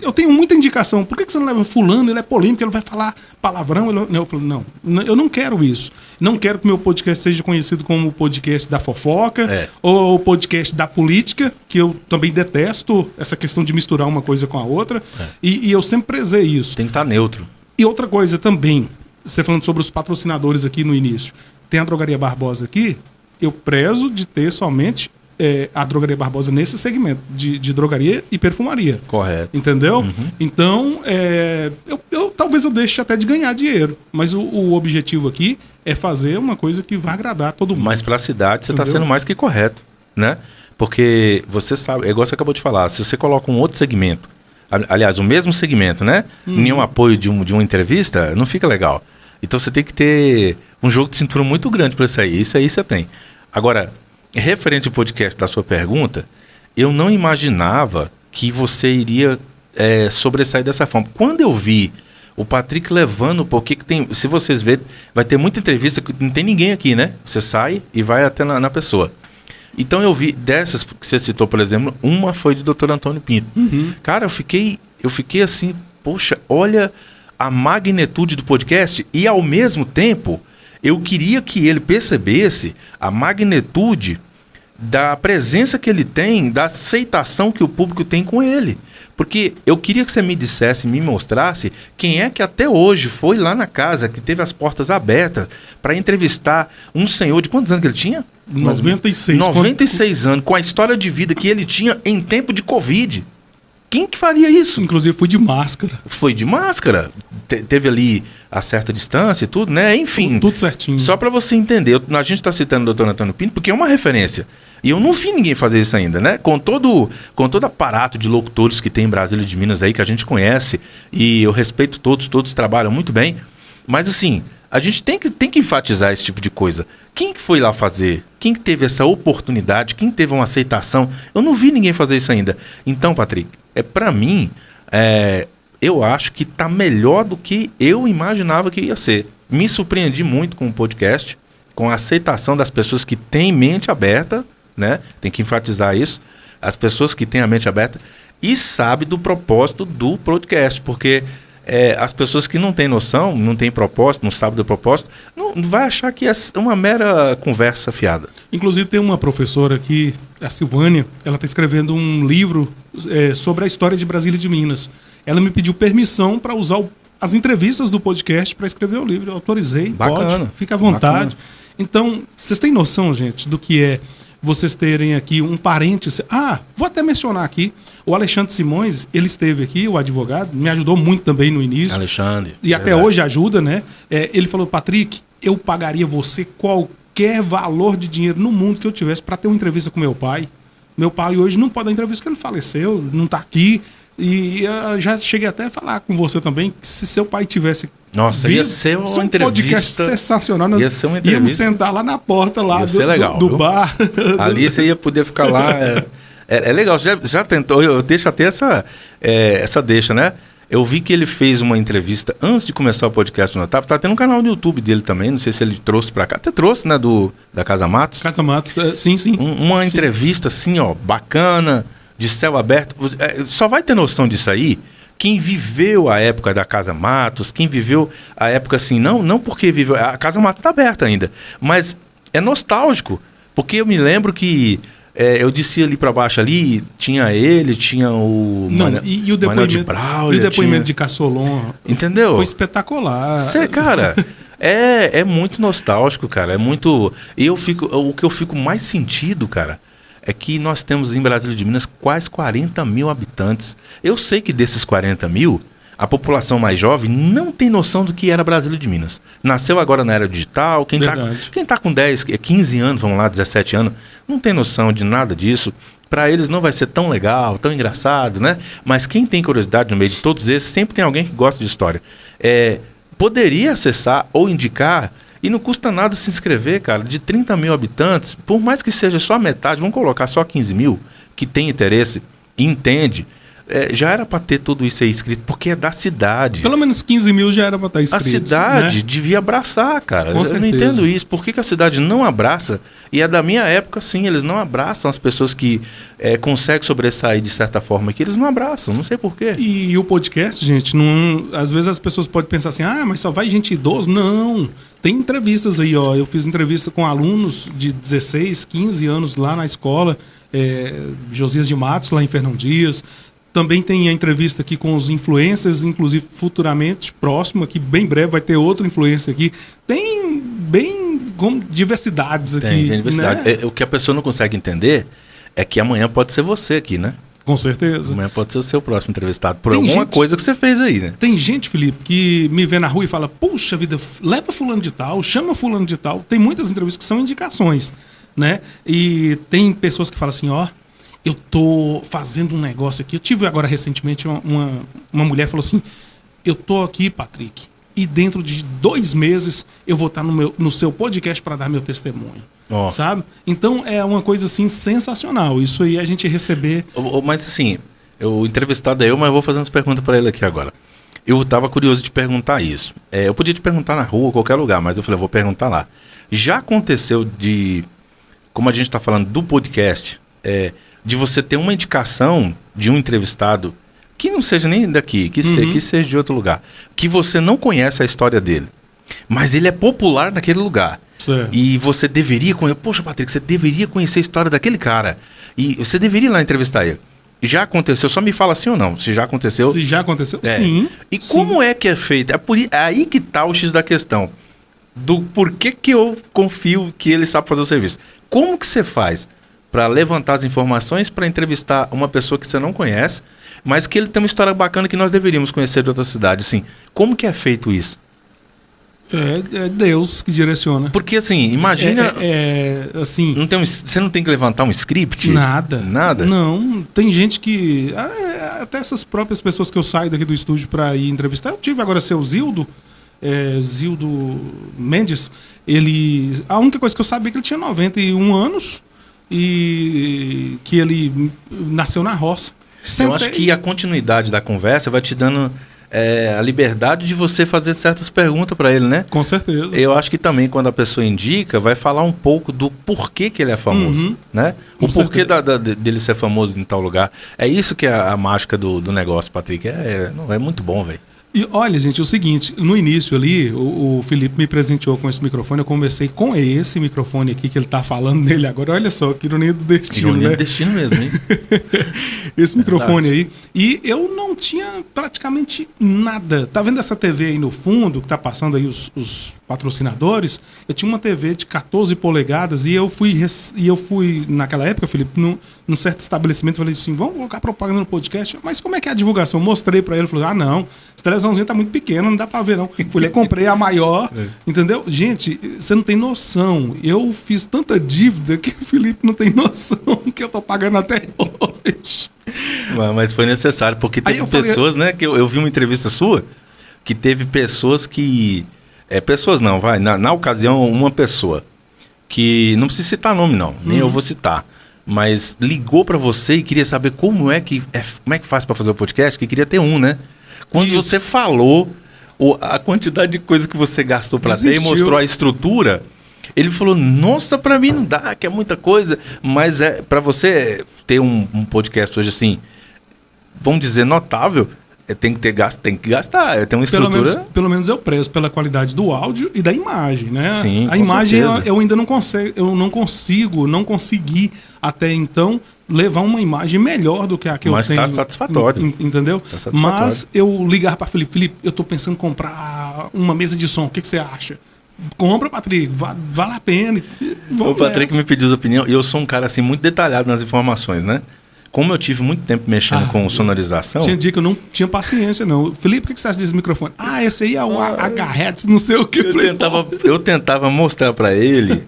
Eu tenho muita indicação. Por que você não leva fulano? Ele é polêmico, ele vai falar palavrão. Eu falo, não, eu não quero isso. Não quero que meu podcast seja conhecido como o podcast da fofoca ou o podcast da política, que eu também detesto essa questão de misturar uma coisa com a outra. E eu sempre prezei isso. Tem que estar neutro. E outra coisa também, você falando sobre os patrocinadores aqui no início, tem a Drogaria Barbosa aqui, eu prezo de ter somente a Drogaria Barbosa nesse segmento de drogaria e perfumaria. Correto. Entendeu? Então, talvez eu deixe até de ganhar dinheiro, mas o objetivo aqui é fazer uma coisa que vai agradar todo mundo. Mas para a cidade você está Entendeu? sendo mais que correto, né? Porque você sabe, é igual você acabou de falar, se você coloca um outro segmento, aliás, o mesmo segmento, né? Nenhum apoio de uma entrevista, não fica legal. Então você tem que ter um jogo de cintura muito grande para isso aí você tem. Agora, referente ao podcast da sua pergunta, eu não imaginava que você iria sobressair dessa forma. Quando eu vi o Patrick levando, porque que tem, se vocês verem, vai ter muita entrevista que não tem ninguém aqui, né? Você sai e vai até na pessoa. Então eu vi dessas que você citou, por exemplo, uma foi do Dr. Antônio Pinto. Cara, eu fiquei assim, poxa, olha a magnitude do podcast e ao mesmo tempo eu queria que ele percebesse a magnitude da presença que ele tem, da aceitação que o público tem com ele. Porque eu queria que você me dissesse, me mostrasse quem é que até hoje foi lá na casa, que teve as portas abertas para entrevistar um senhor de quantos anos que ele tinha? 96. 96 anos, com a história de vida que ele tinha em tempo de Covid. Quem que faria isso? Inclusive fui de máscara. Foi de máscara. Teve ali a certa distância e tudo, né? Enfim. Tudo certinho. Só para você entender, a gente está citando o Dr. Antônio Pinto porque é uma referência. E eu não vi ninguém fazer isso ainda, né? Com todo aparato de locutores que tem em Brasília de Minas aí, que a gente conhece, e eu respeito todos trabalham muito bem. Mas assim, a gente tem que enfatizar esse tipo de coisa. Quem que foi lá fazer? Quem que teve essa oportunidade? Quem teve uma aceitação? Eu não vi ninguém fazer isso ainda. Então, Patrick, para mim, eu acho que tá melhor do que eu imaginava que ia ser. Me surpreendi muito com o podcast, com a aceitação das pessoas que têm mente aberta, né? Tem que enfatizar isso. As pessoas que têm a mente aberta e sabem do propósito do podcast, porque as pessoas que não têm noção, não têm propósito, não sabem do propósito, não vai achar que é uma mera conversa fiada. Inclusive tem uma professora aqui, a Silvânia, ela está escrevendo um livro sobre a história de Brasília e de Minas. Ela me pediu permissão para usar as entrevistas do podcast para escrever o livro. Eu autorizei, Bacana. pode, fica à vontade. Bacana. Então, vocês têm noção, gente, do que é vocês terem aqui um parente... vou até mencionar aqui, o Alexandre Simões, ele esteve aqui, o advogado, me ajudou muito também no início. Alexandre. E até hoje ajuda, né? Ele falou, Patrick, eu pagaria você qualquer valor de dinheiro no mundo que eu tivesse para ter uma entrevista com meu pai. Meu pai hoje não pode dar entrevista porque ele faleceu, não está aqui. E eu já cheguei até a falar com você também, que se seu pai tivesse... Nossa, ia ser uma entrevista... podcast sensacional. Nós ia ser uma entrevista. Íamos sentar lá na porta lá do bar. Ali você ia poder ficar lá. É legal, você já tentou, eu deixo até essa deixa, né? Eu vi que ele fez uma entrevista antes de começar o podcast do Notável. Tá tendo um canal no YouTube dele também, não sei se ele trouxe pra cá. Até trouxe, né, da Casa Matos. Casa Matos, sim. Uma entrevista assim, ó, bacana, de céu aberto. Só vai ter noção disso aí quem viveu a época da Casa Matos, quem viveu a época assim, não porque viveu... A Casa Matos tá aberta ainda, mas é nostálgico, porque eu me lembro que... eu desci ali pra baixo ali, tinha ele, tinha o... E o depoimento de Cassolon. Entendeu? Foi espetacular. Cara, é muito nostálgico, cara. É muito... O que eu fico mais sentido, cara, é que nós temos em Brasília de Minas quase 40 mil habitantes. Eu sei que desses 40 mil, a população mais jovem não tem noção do que era Brasília de Minas. Nasceu agora na era digital, quem tá com 10, 15 anos, vamos lá, 17 anos, não tem noção de nada disso. Para eles não vai ser tão legal, tão engraçado, né? Mas quem tem curiosidade no meio de todos esses, sempre tem alguém que gosta de história. Poderia acessar ou indicar, e não custa nada se inscrever, cara, de 30 mil habitantes, por mais que seja só a metade, vamos colocar só 15 mil, que tem interesse e entende já era para ter tudo isso aí escrito, porque é da cidade. Pelo menos 15 mil já era para estar escrito. A cidade né? devia abraçar, cara. Com Eu certeza. não entendo isso. Por que a cidade não abraça? E é da minha época, sim. Eles não abraçam as pessoas que conseguem sobressair de certa forma. Que eles não abraçam. Não sei por quê. E o podcast, gente, às vezes as pessoas podem pensar assim, mas só vai gente idosa. Não. Tem entrevistas aí, ó. Eu fiz entrevista com alunos de 16, 15 anos lá na escola, Josias de Matos, lá em Fernão Dias. Também tem a entrevista aqui com os influencers, inclusive futuramente, próximo aqui, bem breve, vai ter outro influencer aqui. Tem bem diversidades aqui. Tem diversidade. Né? O que a pessoa não consegue entender é que amanhã pode ser você aqui, né? Com certeza. Amanhã pode ser o seu próximo entrevistado por Tem alguma gente- coisa que você fez aí, né? Tem gente, Felipe, que me vê na rua e fala, puxa vida, leva fulano de tal, chama fulano de tal. Tem muitas entrevistas que são indicações, né? E tem pessoas que falam assim, eu tô fazendo um negócio aqui. Eu tive agora recentemente uma mulher falou assim, eu tô aqui, Patrick, e dentro de 2 meses eu vou estar no seu podcast para dar meu testemunho. Ó. Sabe? Então é uma coisa assim sensacional. Isso aí a gente receber. Mas assim, o entrevistado é eu, mas eu vou fazer umas perguntas para ele aqui agora. Eu tava curioso de perguntar isso. Eu podia te perguntar na rua, qualquer lugar, mas eu falei, eu vou perguntar lá. Já aconteceu como a gente tá falando do podcast, de você ter uma indicação de um entrevistado que não seja nem daqui, que seja de outro lugar, que você não conhece a história dele, mas ele é popular naquele lugar. Certo. E você deveria conhecer. Poxa, Patrick, você deveria conhecer a história daquele cara. E você deveria ir lá entrevistar ele. Já aconteceu? Só me fala sim ou não. Se já aconteceu. Se já aconteceu? É. Sim. E sim. como é que é feito? É aí que tá o X da questão. Do porquê que eu confio que ele sabe fazer o serviço. Como que você faz para levantar as informações para entrevistar uma pessoa que você não conhece, mas que ele tem uma história bacana que nós deveríamos conhecer de outra cidade? Assim, como que é feito isso? É Deus que direciona. Porque assim, imagina... assim... Você não tem que levantar um script? Nada. Nada? Não. Tem gente que... até essas próprias pessoas que eu saio daqui do estúdio para ir entrevistar. Eu tive agora seu Zildo Mendes. A única coisa que eu sabia é que ele tinha 91 anos e que ele nasceu na roça. Eu acho que a continuidade da conversa vai te dando a liberdade de você fazer certas perguntas para ele, né? Com certeza. Eu acho que também quando a pessoa indica, vai falar um pouco do porquê que ele é famoso, né? O porquê dele ser famoso em tal lugar. É isso que é a mágica do negócio, Patrick. É muito bom, velho. E olha, gente, é o seguinte, no início ali, o Felipe me presenteou com esse microfone, eu conversei com esse microfone aqui que ele tá falando nele agora. Olha só, que ironia do destino, Ironia né? do destino mesmo, hein? Esse microfone aí. E eu não tinha praticamente nada. Tá vendo essa TV aí no fundo, que tá passando aí os patrocinadores? Eu tinha uma TV de 14 polegadas e eu fui naquela época, Felipe, num certo estabelecimento, falei assim, vamos colocar propaganda no podcast? Mas como é que é a divulgação? Mostrei pra ele, falei, não, essa televisãozinha tá muito pequena, não dá pra ver não. Fui lá e comprei a maior, entendeu? Gente, você não tem noção. Eu fiz tanta dívida que o Felipe não tem noção que eu tô pagando até hoje. Mas foi necessário, porque Aí teve eu falei- pessoas, né? Que eu vi uma entrevista sua, que teve pessoas que... pessoas não, vai. Na ocasião, uma pessoa que... Não precisa citar nome, não. Nem eu vou citar. Mas ligou pra você e queria saber como é que faz pra fazer o podcast, que queria ter um, né? Quando Isso. você falou a quantidade de coisa que você gastou pra ter e Desistiu. mostrou a estrutura, ele falou, nossa, pra mim não dá, que é muita coisa. Mas pra você ter um podcast hoje assim, vamos dizer, notável, tem que gastar, tem uma estrutura. Pelo menos eu prezo pela qualidade do áudio e da imagem, né? Sim, a com imagem certeza. eu ainda não consegui até então levar uma imagem melhor do que a que Mas eu tenho. tá satisfatório. Entendeu? Tá satisfatório. Mas eu ligar para Felipe, eu tô pensando em comprar uma mesa de som, o que você acha? Compra, Patrick, vale a pena. O Patrick me pediu as opiniões, e eu sou um cara assim muito detalhado nas informações, né? Como eu tive muito tempo mexendo com sonorização, Tinha dia que eu não tinha paciência, não. Felipe, o que você acha desse microfone? esse aí é o H-Heads, não sei o que. eu tentava mostrar pra ele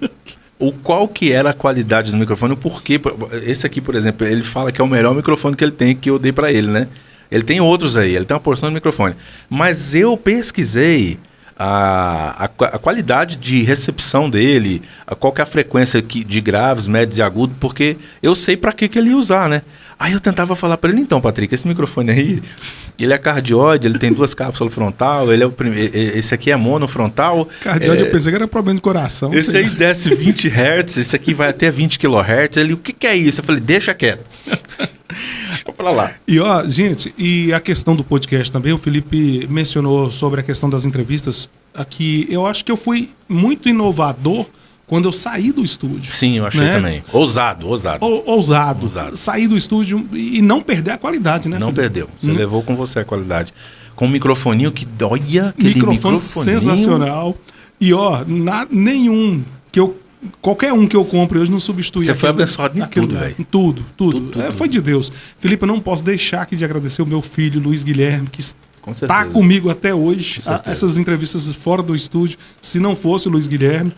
qual que era a qualidade do microfone, o porquê. Esse aqui, por exemplo, ele fala que é o melhor microfone que ele tem, que eu dei pra ele, né? Ele tem outros aí, ele tem uma porção de microfone. Mas eu pesquisei a qualidade de recepção dele, qual que é a frequência de graves, médios e agudos, porque eu sei para que ele ia usar, né? Aí eu tentava falar para ele, então, Patrick, esse microfone aí, ele é cardioide, ele tem 2 cápsulas frontal, esse aqui é monofrontal. Cardioide, eu pensei que era problema de coração. Esse aí desce 20 Hz, esse aqui vai até 20 kHz. Ele, o que é isso? Eu falei, deixa quieto. Deixa pra lá. E ó, gente, e a questão do podcast também, o Felipe mencionou sobre a questão das entrevistas, aqui eu acho que eu fui muito inovador quando eu saí do estúdio. Sim, eu achei também. Ousado. Ousado. Sair do estúdio e não perder a qualidade, né? Não Felipe? perdeu. Você levou com você a qualidade. Com um microfoninho que olha aquele microfone sensacional. E ó, nenhum que eu... Qualquer um que eu compre hoje não substitui. Você foi abençoado em tudo, velho. Tudo. Foi de Deus. Felipe, eu não posso deixar aqui de agradecer o meu filho, Luiz Guilherme, que está comigo até hoje. Essas entrevistas fora do estúdio. Se não fosse o Luiz Guilherme,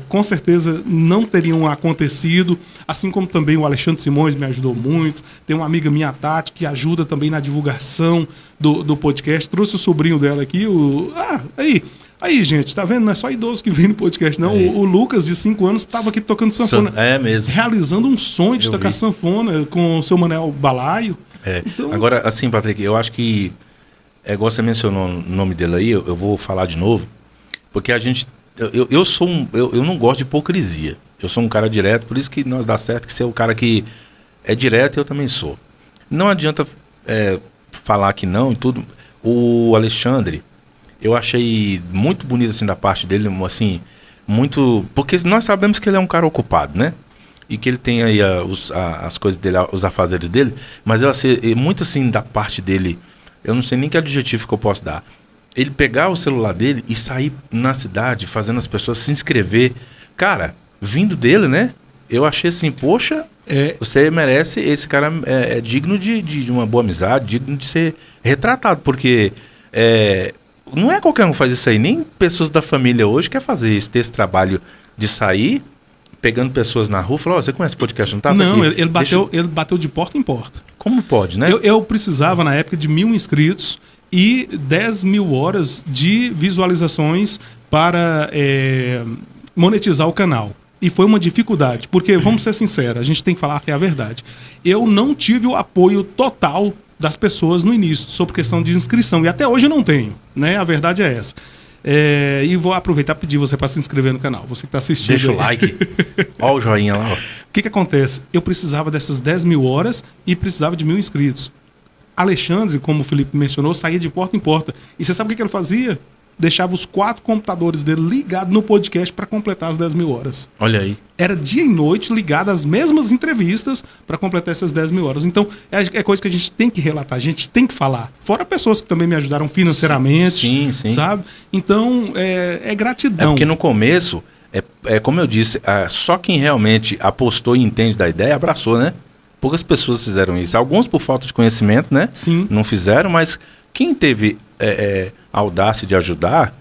com certeza não teriam acontecido. Assim como também o Alexandre Simões me ajudou muito. Tem uma amiga minha, Tati, que ajuda também na divulgação do podcast. Trouxe o sobrinho dela aqui. Aí, gente, tá vendo? Não é só idoso que vem no podcast, não. O Lucas, de 5 anos, estava aqui tocando sanfona. É mesmo. Realizando um sonho de tocar sanfona com o seu Manel Balaio. Então... Agora, assim, Patrick, eu acho que, igual você mencionou o nome dele aí, eu vou falar de novo, porque a gente... Eu não gosto de hipocrisia. Eu sou um cara direto, por isso que nós dá certo que você é o cara que é direto e eu também sou. Não adianta falar que não e tudo. O Alexandre... Eu achei muito bonito, assim, da parte dele, assim, muito... Porque nós sabemos que ele é um cara ocupado, né? E que ele tem aí as coisas dele, os afazeres dele, mas eu achei muito, assim, da parte dele, eu não sei nem que adjetivo que eu posso dar. Ele pegar o celular dele e sair na cidade, fazendo as pessoas se inscrever. Cara, vindo dele, né? Eu achei assim, poxa, você merece, esse cara é digno de uma boa amizade, digno de ser retratado, porque... Não é qualquer um que faz isso aí, nem pessoas da família hoje quer fazer isso, ter esse trabalho de sair, pegando pessoas na rua e falar, você conhece o podcast, não tá? Não, ele bateu de porta em porta. Como pode, né? Eu precisava, na época, de 1.000 inscritos e 10.000 horas de visualizações para monetizar o canal. E foi uma dificuldade, porque, vamos ser sinceros, a gente tem que falar que é a verdade. Eu não tive o apoio total das pessoas no início, sobre questão de inscrição. E até hoje eu não tenho, né? A verdade é essa. E vou aproveitar e pedir você para se inscrever no canal. Você que está assistindo. Deixa o like. Olha o joinha lá. Ó. O que acontece? Eu precisava dessas 10.000 horas e precisava de 1.000 inscritos. Alexandre, como o Felipe mencionou, saía de porta em porta. E você sabe o que ele fazia? Deixava os 4 computadores dele ligados no podcast para completar as 10.000 horas. Olha aí. Era dia e noite ligado às mesmas entrevistas para completar essas 10.000 horas. Então, é coisa que a gente tem que relatar, a gente tem que falar. Fora pessoas que também me ajudaram financeiramente, sim. Sabe? Então, é gratidão. É porque no começo, como eu disse, só quem realmente apostou e entende da ideia abraçou, né? Poucas pessoas fizeram isso. Alguns por falta de conhecimento, né? Sim. Não fizeram, mas quem teve a audácia de ajudar,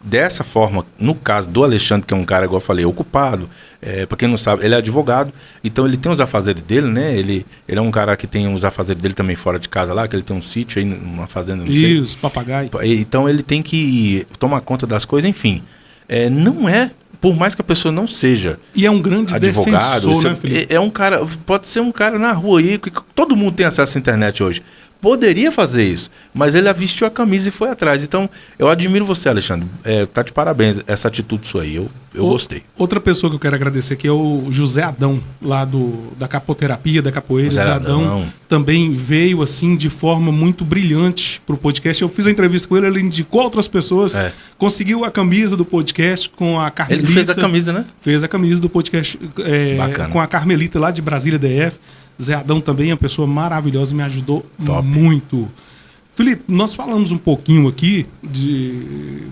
dessa forma, no caso do Alexandre, que é um cara, igual eu falei, ocupado, pra quem não sabe, ele é advogado, então ele tem os afazeres dele, né? Ele é um cara que tem os afazeres dele também fora de casa lá, que ele tem um sítio aí, uma fazenda, não sei. Isso, papagaio. Então ele tem que tomar conta das coisas, enfim. Não é, por mais que a pessoa não seja e é um grande advogado, defensor, né, Felipe? Um cara, pode ser um cara na rua aí, que todo mundo tem acesso à internet hoje. Poderia fazer isso, mas ele vestiu a camisa e foi atrás. Então, eu admiro você, Alexandre. Tá de parabéns essa atitude sua aí. Eu gostei. Outra pessoa que eu quero agradecer aqui é o José Adão, lá da capoterapia, da capoeira. José Adão também veio assim de forma muito brilhante pro podcast. Eu fiz a entrevista com ele, ele indicou outras pessoas, conseguiu a camisa do podcast com a Carmelita. Ele fez a camisa, né? Fez a camisa do podcast com a Carmelita lá de Brasília DF. Zé Adão também é uma pessoa maravilhosa e me ajudou muito. Felipe, nós falamos um pouquinho aqui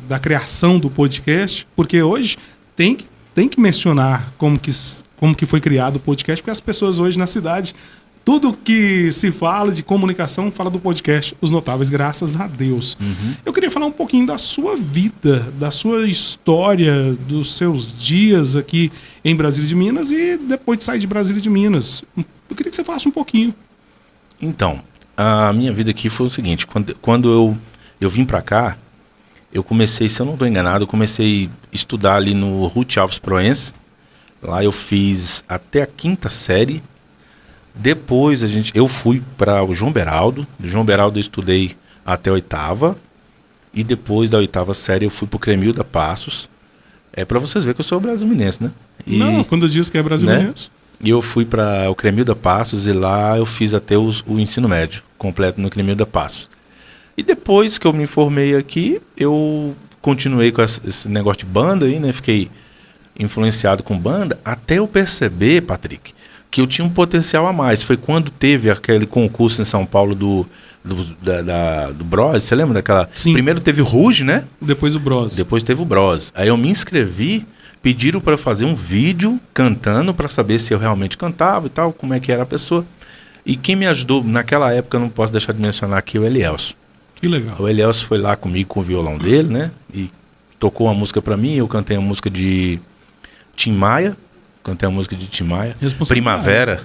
da criação do podcast, porque hoje tem que mencionar como que foi criado o podcast, porque as pessoas hoje na cidade, tudo que se fala de comunicação, fala do podcast Os Notáveis, graças a Deus. Uhum. Eu queria falar um pouquinho da sua vida, da sua história, dos seus dias aqui em Brasília de Minas e depois de sair de Brasília de Minas. Eu queria que você falasse um pouquinho. Então, a minha vida aqui foi o seguinte, quando eu vim pra cá, eu comecei, se eu não estou enganado, eu comecei a estudar ali no Ruth Alves Proença. Lá eu fiz até a 5ª série. Depois eu fui para o João Beraldo. Do João Beraldo eu estudei até a 8ª. E depois da 8ª série eu fui para o Cremilda Passos. É para vocês verem que eu sou brasileirense, né? Não, quando eu disse que é brasileiro. E eu fui para o Cremilda Passos e lá eu fiz até o ensino médio completo no Cremilda Passos. E depois que eu me formei aqui, eu continuei com esse negócio de banda aí, né? Fiquei influenciado com banda, até eu perceber, Patrick, que eu tinha um potencial a mais. Foi quando teve aquele concurso em São Paulo do Bros, você lembra daquela? Sim. Primeiro teve o Ruge, né? Depois o Bros. Depois teve o Bros. Aí eu me inscrevi, pediram para fazer um vídeo cantando, para saber se eu realmente cantava e tal, como é que era a pessoa. E quem me ajudou naquela época, eu não posso deixar de mencionar aqui, o Elielson. Que legal. O Elielson foi lá comigo com o violão dele, né? E tocou uma música para mim, eu cantei uma música de Tim Maia, Primavera.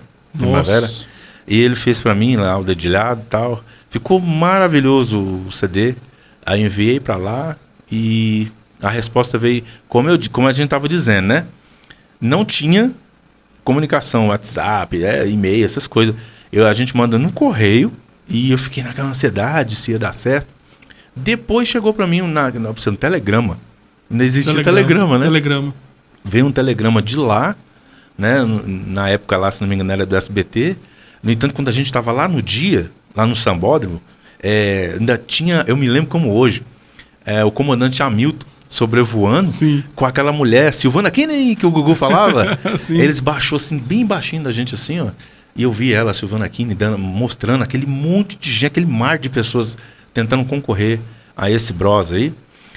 E ele fez pra mim lá o dedilhado e tal. Ficou maravilhoso o CD. Aí enviei pra lá e a resposta veio, como a gente tava dizendo, né? Não tinha comunicação, WhatsApp, e-mail, essas coisas. A gente manda no correio e eu fiquei naquela ansiedade se ia dar certo. Depois chegou pra mim um telegrama. Ainda existia telegrama, né? Telegrama. Veio um telegrama de lá, né? Na época lá, se não me engano, era do SBT. No entanto, quando a gente estava lá no dia, lá no Sambódromo, ainda tinha, eu me lembro como hoje, o comandante Hamilton sobrevoando. Sim. Com aquela mulher, Silvana Kinen, que o Gugu falava. Eles baixou assim, bem baixinho da gente assim, ó. E eu vi ela, a Silvana Kinen, mostrando aquele monte de gente, aquele mar de pessoas tentando concorrer a esse Bros aí.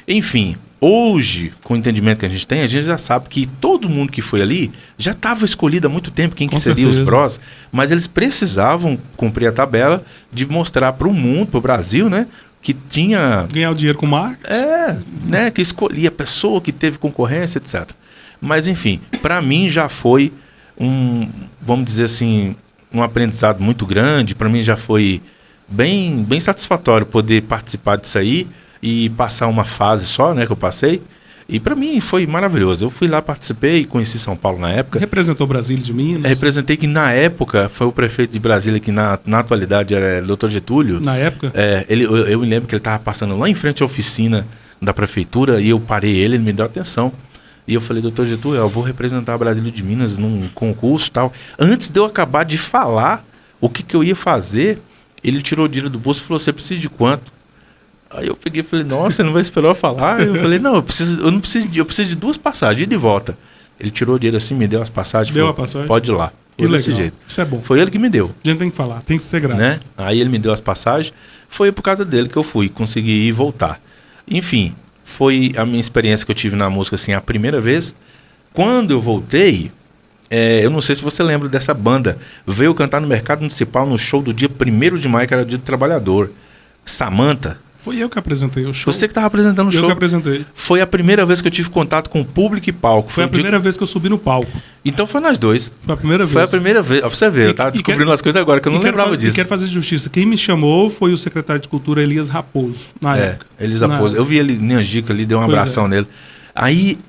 Enfim, hoje, com o entendimento que a gente tem, a gente já sabe que todo mundo que foi ali já estava escolhido há muito tempo quem que seria os Bros, mas eles precisavam cumprir a tabela de mostrar para o mundo, para o Brasil, né, que tinha... Ganhar o dinheiro com marketing. Né, que escolhia a pessoa que teve concorrência, etc. Mas, enfim, para mim já foi vamos dizer assim, um aprendizado muito grande. Para mim já foi bem satisfatório poder participar disso aí e passar uma fase só, né, que eu passei. E para mim foi maravilhoso. Eu fui lá, participei, conheci São Paulo na época. Representou Brasília de Minas? Representei, que na época foi o prefeito de Brasília, que na atualidade era o Dr. Getúlio. Na época? Eu me lembro que ele estava passando lá em frente à oficina da prefeitura e eu parei ele me deu atenção. E eu falei, Dr. Getúlio, eu vou representar Brasília de Minas num concurso e tal. Antes de eu acabar de falar o que eu ia fazer, ele tirou o dinheiro do bolso e falou, você precisa de quanto? Aí eu peguei e falei, nossa, você não vai esperar eu falar? Eu falei, não, eu preciso de 2 passagens, ida e volta. Ele tirou o dinheiro assim, me deu as passagens. Deu falou, a passagem? Pode ir lá. Que legal. Desse jeito. Isso é bom. Foi ele que me deu. A gente tem que falar, tem que ser grato. Né? Aí ele me deu as passagens, foi por causa dele que eu fui, consegui ir e voltar. Enfim, foi a minha experiência que eu tive na música, assim, a primeira vez. Quando eu voltei, eu não sei se você lembra dessa banda, veio cantar no Mercado Municipal no show do dia 1º de maio, que era o Dia do Trabalhador. Samanta. Foi eu que apresentei o show. Você que estava apresentando o show. Eu que apresentei. Foi a primeira vez que eu tive contato com o público e palco. Foi a primeira vez que eu subi no palco. Então foi nós dois. Foi a primeira vez. Foi a primeira vez. Ó, pra você ver, eu tava descobrindo as coisas agora, que eu não lembrava disso. E quero fazer justiça. Quem me chamou foi o secretário de Cultura, Elias Raposo, na época. Elias Raposo. Eu vi ele em Angica ali, dei um abração nele. Aí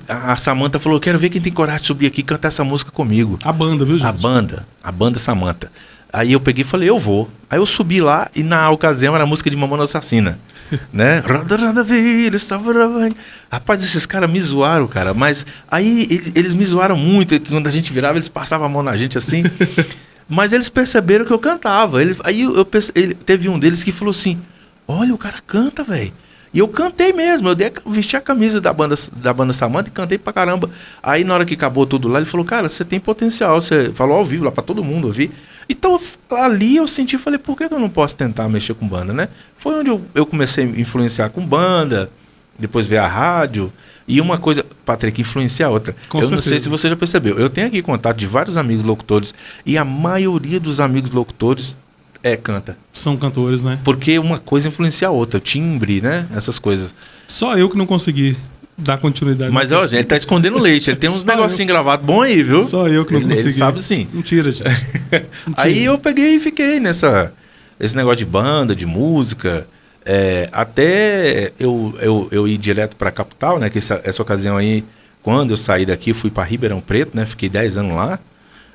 a Samanta falou, quero ver quem tem coragem de subir aqui e cantar essa música comigo. A banda, viu, gente? A banda Samanta. Aí eu peguei e falei, eu vou. Aí eu subi lá e na ocasião era a música de Mamonas Assassina. Né? Rapaz, esses caras me zoaram, cara. Mas aí eles me zoaram muito. Que quando a gente virava, eles passavam a mão na gente assim. Mas eles perceberam que eu cantava. Teve um deles que falou assim, olha, o cara canta, velho. E eu cantei mesmo, vesti a camisa da banda Samanta e cantei pra caramba. Aí na hora que acabou tudo lá, ele falou, cara, você tem potencial, você falou ao vivo lá pra todo mundo ouvir. Então ali eu senti, falei, por que eu não posso tentar mexer com banda, né? Foi onde eu comecei a influenciar com banda, depois ver a rádio. E uma coisa, Patrick, influencia a outra. Não sei se você já percebeu, eu tenho aqui contato de vários amigos locutores e a maioria dos amigos locutores canta. São cantores, né? Porque uma coisa influencia a outra, timbre, né? Essas coisas. Só eu que não consegui dar continuidade. Mas, ó, ele tá escondendo leite. Ele tem uns negocinhos gravados bons aí, viu? Só eu que não consegui. Ele sabe sim. Mentira, gente. Mentira. Aí eu peguei e fiquei esse negócio de banda, de música. Até eu ir direto para a capital, né? Que essa ocasião aí, quando eu saí daqui, fui para Ribeirão Preto, né? Fiquei 10 anos lá.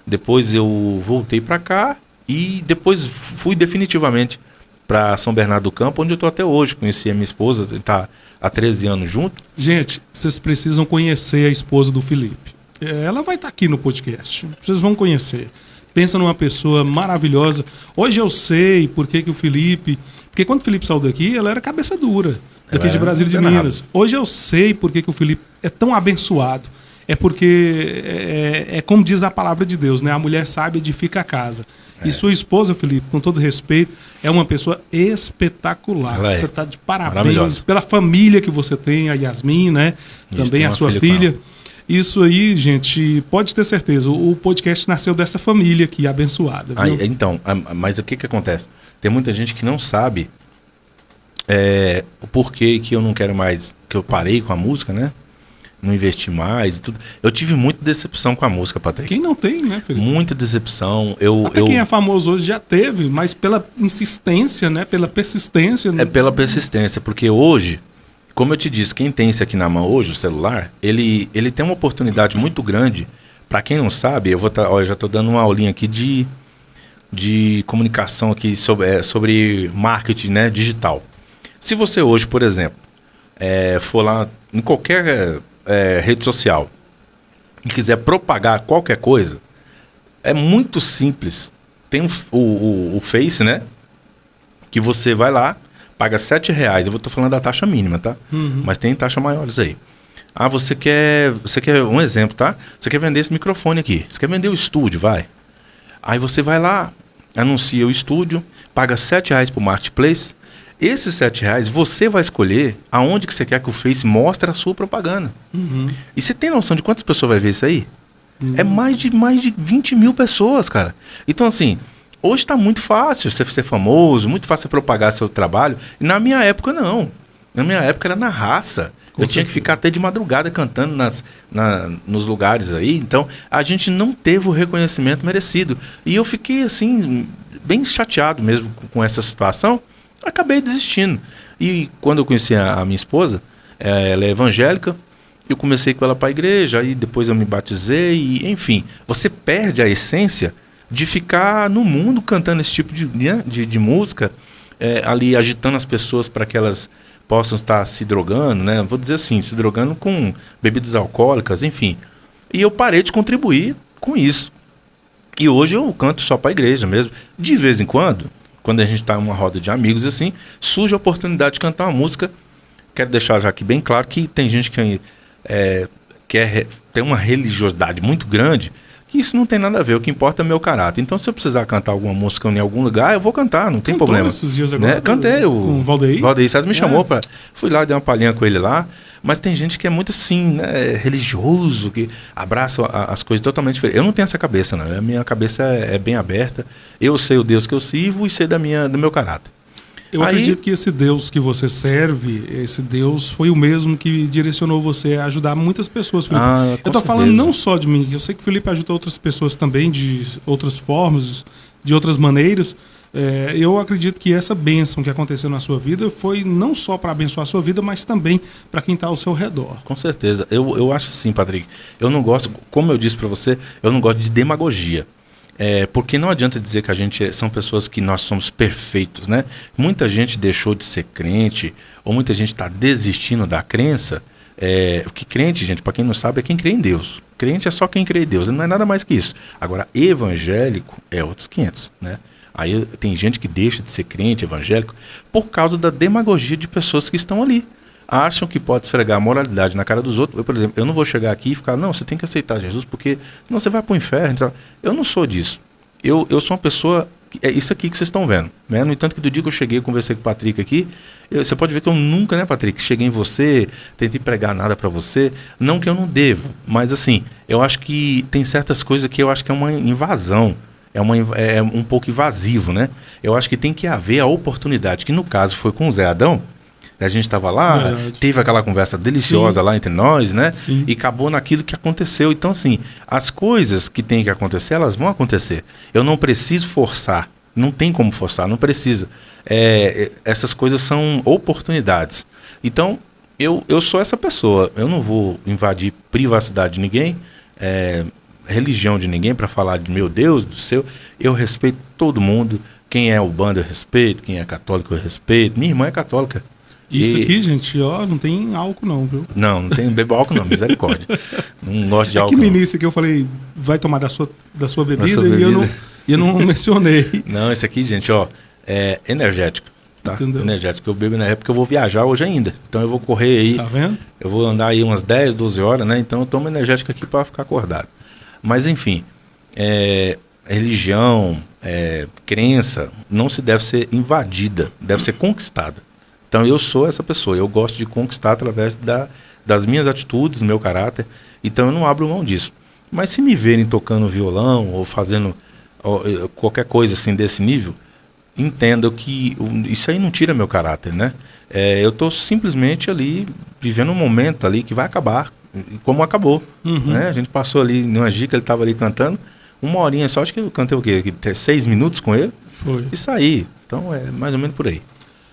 Depois eu voltei para cá e depois fui definitivamente para São Bernardo do Campo, onde eu tô até hoje. Conheci a minha esposa, tá há 13 anos junto. Gente, vocês precisam conhecer a esposa do Felipe. Ela vai estar aqui no podcast. Vocês vão conhecer. Pensa numa pessoa maravilhosa. Hoje eu sei por que o Felipe... Porque quando o Felipe saiu daqui, ela era cabeça dura. Daqui de Brasília, de Minas. Hoje eu sei por que o Felipe é tão abençoado. É porque, como diz a palavra de Deus, né? A mulher sábia edifica a casa. E sua esposa, Felipe, com todo respeito, é uma pessoa espetacular. Você está de parabéns pela família que você tem, a Yasmin, né? Também a sua filha. Isso aí, gente, pode ter certeza. O podcast nasceu dessa família aqui, abençoada. Viu? Então, mas o que acontece? Tem muita gente que não sabe o porquê que eu não quero mais, que eu parei com a música, né? Não investi mais e tudo. Eu tive muita decepção com a música, Patrick. Quem não tem, né, Felipe? Muita decepção. Quem é famoso hoje já teve, mas pela insistência, né? Pela persistência. Né? Pela persistência, porque hoje... Como eu te disse, quem tem esse aqui na mão hoje, o celular, ele tem uma oportunidade muito grande. Para quem não sabe, eu já estou dando uma aulinha aqui de comunicação aqui sobre marketing, né, digital. Se você hoje, por exemplo, for lá em qualquer rede social e quiser propagar qualquer coisa, é muito simples. Tem o Face, né, que você vai lá, paga R$7, eu estou falando da taxa mínima, tá? Uhum. Mas tem taxas maiores aí. Você quer um exemplo, tá? Você quer vender esse microfone aqui, você quer vender o estúdio, vai. Aí você vai lá, anuncia o estúdio, paga R$7 pro Marketplace. Esses R$7, você vai escolher aonde que você quer que o Face mostre a sua propaganda. Uhum. E você tem noção de quantas pessoas vai ver isso aí? Uhum. É mais de 20 mil pessoas, cara. Então, assim... Hoje está muito fácil você ser famoso, muito fácil você propagar seu trabalho. E na minha época, não. Na minha época era na raça. Eu tinha que ficar até de madrugada cantando nos lugares aí. Então, a gente não teve o reconhecimento merecido. E eu fiquei, assim, bem chateado mesmo com essa situação. Acabei desistindo. E quando eu conheci a minha esposa, ela é evangélica, eu comecei com ela para a igreja, aí depois eu me batizei, e, enfim. Você perde a essência de ficar no mundo cantando esse tipo de música, ali agitando as pessoas para que elas possam estar se drogando, né? Vou dizer assim, se drogando com bebidas alcoólicas, enfim. E eu parei de contribuir com isso. E hoje eu canto só para a igreja mesmo. De vez em quando a gente está em uma roda de amigos assim, surge a oportunidade de cantar uma música. Quero deixar já aqui bem claro que tem gente que tem uma religiosidade muito grande, que isso não tem nada a ver, o que importa é meu caráter. Então, se eu precisar cantar alguma música em algum lugar, eu vou cantar, não tem problema. Esses dias agora, né? Cantei com o Valdeir. Valdeir César me chamou para... Fui lá, dei uma palhinha com ele lá, mas tem gente que é muito assim, né, religioso, que abraça as coisas totalmente diferentes. Eu não tenho essa cabeça, não. A minha cabeça é bem aberta. Eu sei o Deus que eu sirvo e sei do meu caráter. Eu acredito que esse Deus que você serve, esse Deus foi o mesmo que direcionou você a ajudar muitas pessoas, Felipe. Eu tô falando não só de mim, eu sei que o Felipe ajuda outras pessoas também, de outras formas, de outras maneiras. Eu acredito que essa bênção que aconteceu na sua vida foi não só para abençoar a sua vida, mas também para quem está ao seu redor. Com certeza. Eu acho assim, Patrick, eu não gosto, como eu disse para você, eu não gosto de demagogia. Porque não adianta dizer que são pessoas que nós somos perfeitos, né? Muita gente deixou de ser crente, ou muita gente está desistindo da crença. Que crente, gente, para quem não sabe, é quem crê em Deus. Crente é só quem crê em Deus, não é nada mais que isso. Agora, evangélico é outros 500, né? Aí tem gente que deixa de ser crente, evangélico, por causa da demagogia de pessoas que estão ali. Acham que pode esfregar a moralidade na cara dos outros. Por exemplo, eu não vou chegar aqui e ficar, não, você tem que aceitar Jesus, porque senão você vai para o inferno. Então, eu não sou disso. Eu sou uma pessoa, é isso aqui que vocês estão vendo, né? No entanto que do dia que eu cheguei, conversei com o Patrick aqui, você pode ver que eu nunca, né, Patrick, cheguei em você, tentei pregar nada para você, não que eu não devo, mas assim, eu acho que tem certas coisas que eu acho que é uma invasão, é um pouco invasivo, né? Eu acho que tem que haver a oportunidade, que no caso foi com o Zé Adão. A gente estava lá, teve aquela conversa deliciosa lá entre nós, né? Sim. E acabou naquilo que aconteceu. Então, assim, as coisas que tem que acontecer, elas vão acontecer. Eu não preciso forçar Não tem como forçar, não precisa. Essas coisas são oportunidades. Então, eu sou essa pessoa. Eu não vou invadir privacidade de ninguém, religião de ninguém para falar de meu Deus do céu. Eu respeito todo mundo. Quem é ubanda eu respeito, quem é católico eu respeito. Minha irmã é católica. Isso aqui, gente, ó, não tem álcool não, viu? Não tem bebo álcool não, misericórdia. Não gosto de álcool. Que no não. início que eu falei, vai tomar da sua bebida, sua e eu bebida. não mencionei. Não, esse aqui, gente, ó, é energético, tá? Entendeu? Energético. Eu bebo na época que eu vou viajar hoje ainda. Então eu vou correr aí. Tá vendo? Eu vou andar aí umas 10, 12 horas, né? Então eu tomo energético aqui para ficar acordado. Mas enfim, religião, crença, não se deve ser invadida, deve ser conquistada. Então eu sou essa pessoa, eu gosto de conquistar através das minhas atitudes, do meu caráter. Então eu não abro mão disso. Mas se me verem tocando violão ou fazendo qualquer coisa assim desse nível, entendam que isso aí não tira meu caráter, né? Eu estou simplesmente ali vivendo um momento ali que vai acabar, como acabou. Né? A gente passou ali numa dica, ele estava ali cantando, 1 horinha só, acho que eu cantei o quê? 6 minutos com ele? Foi. E saí. Então é mais ou menos por aí.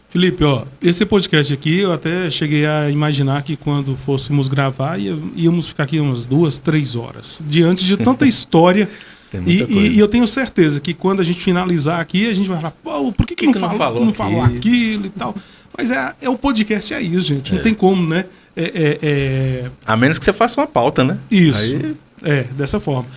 Felipe, ó, esse podcast aqui, eu até cheguei a imaginar que quando fôssemos gravar, íamos ficar aqui umas 2, 3 horas, diante de tanta história. Tem muita coisa. E eu tenho certeza que quando a gente finalizar aqui, a gente vai falar, pô, por que não falou aquilo e tal? Mas o podcast é isso, gente. Não tem como, né? A menos que você faça uma pauta, né? Isso. Aí... dessa forma.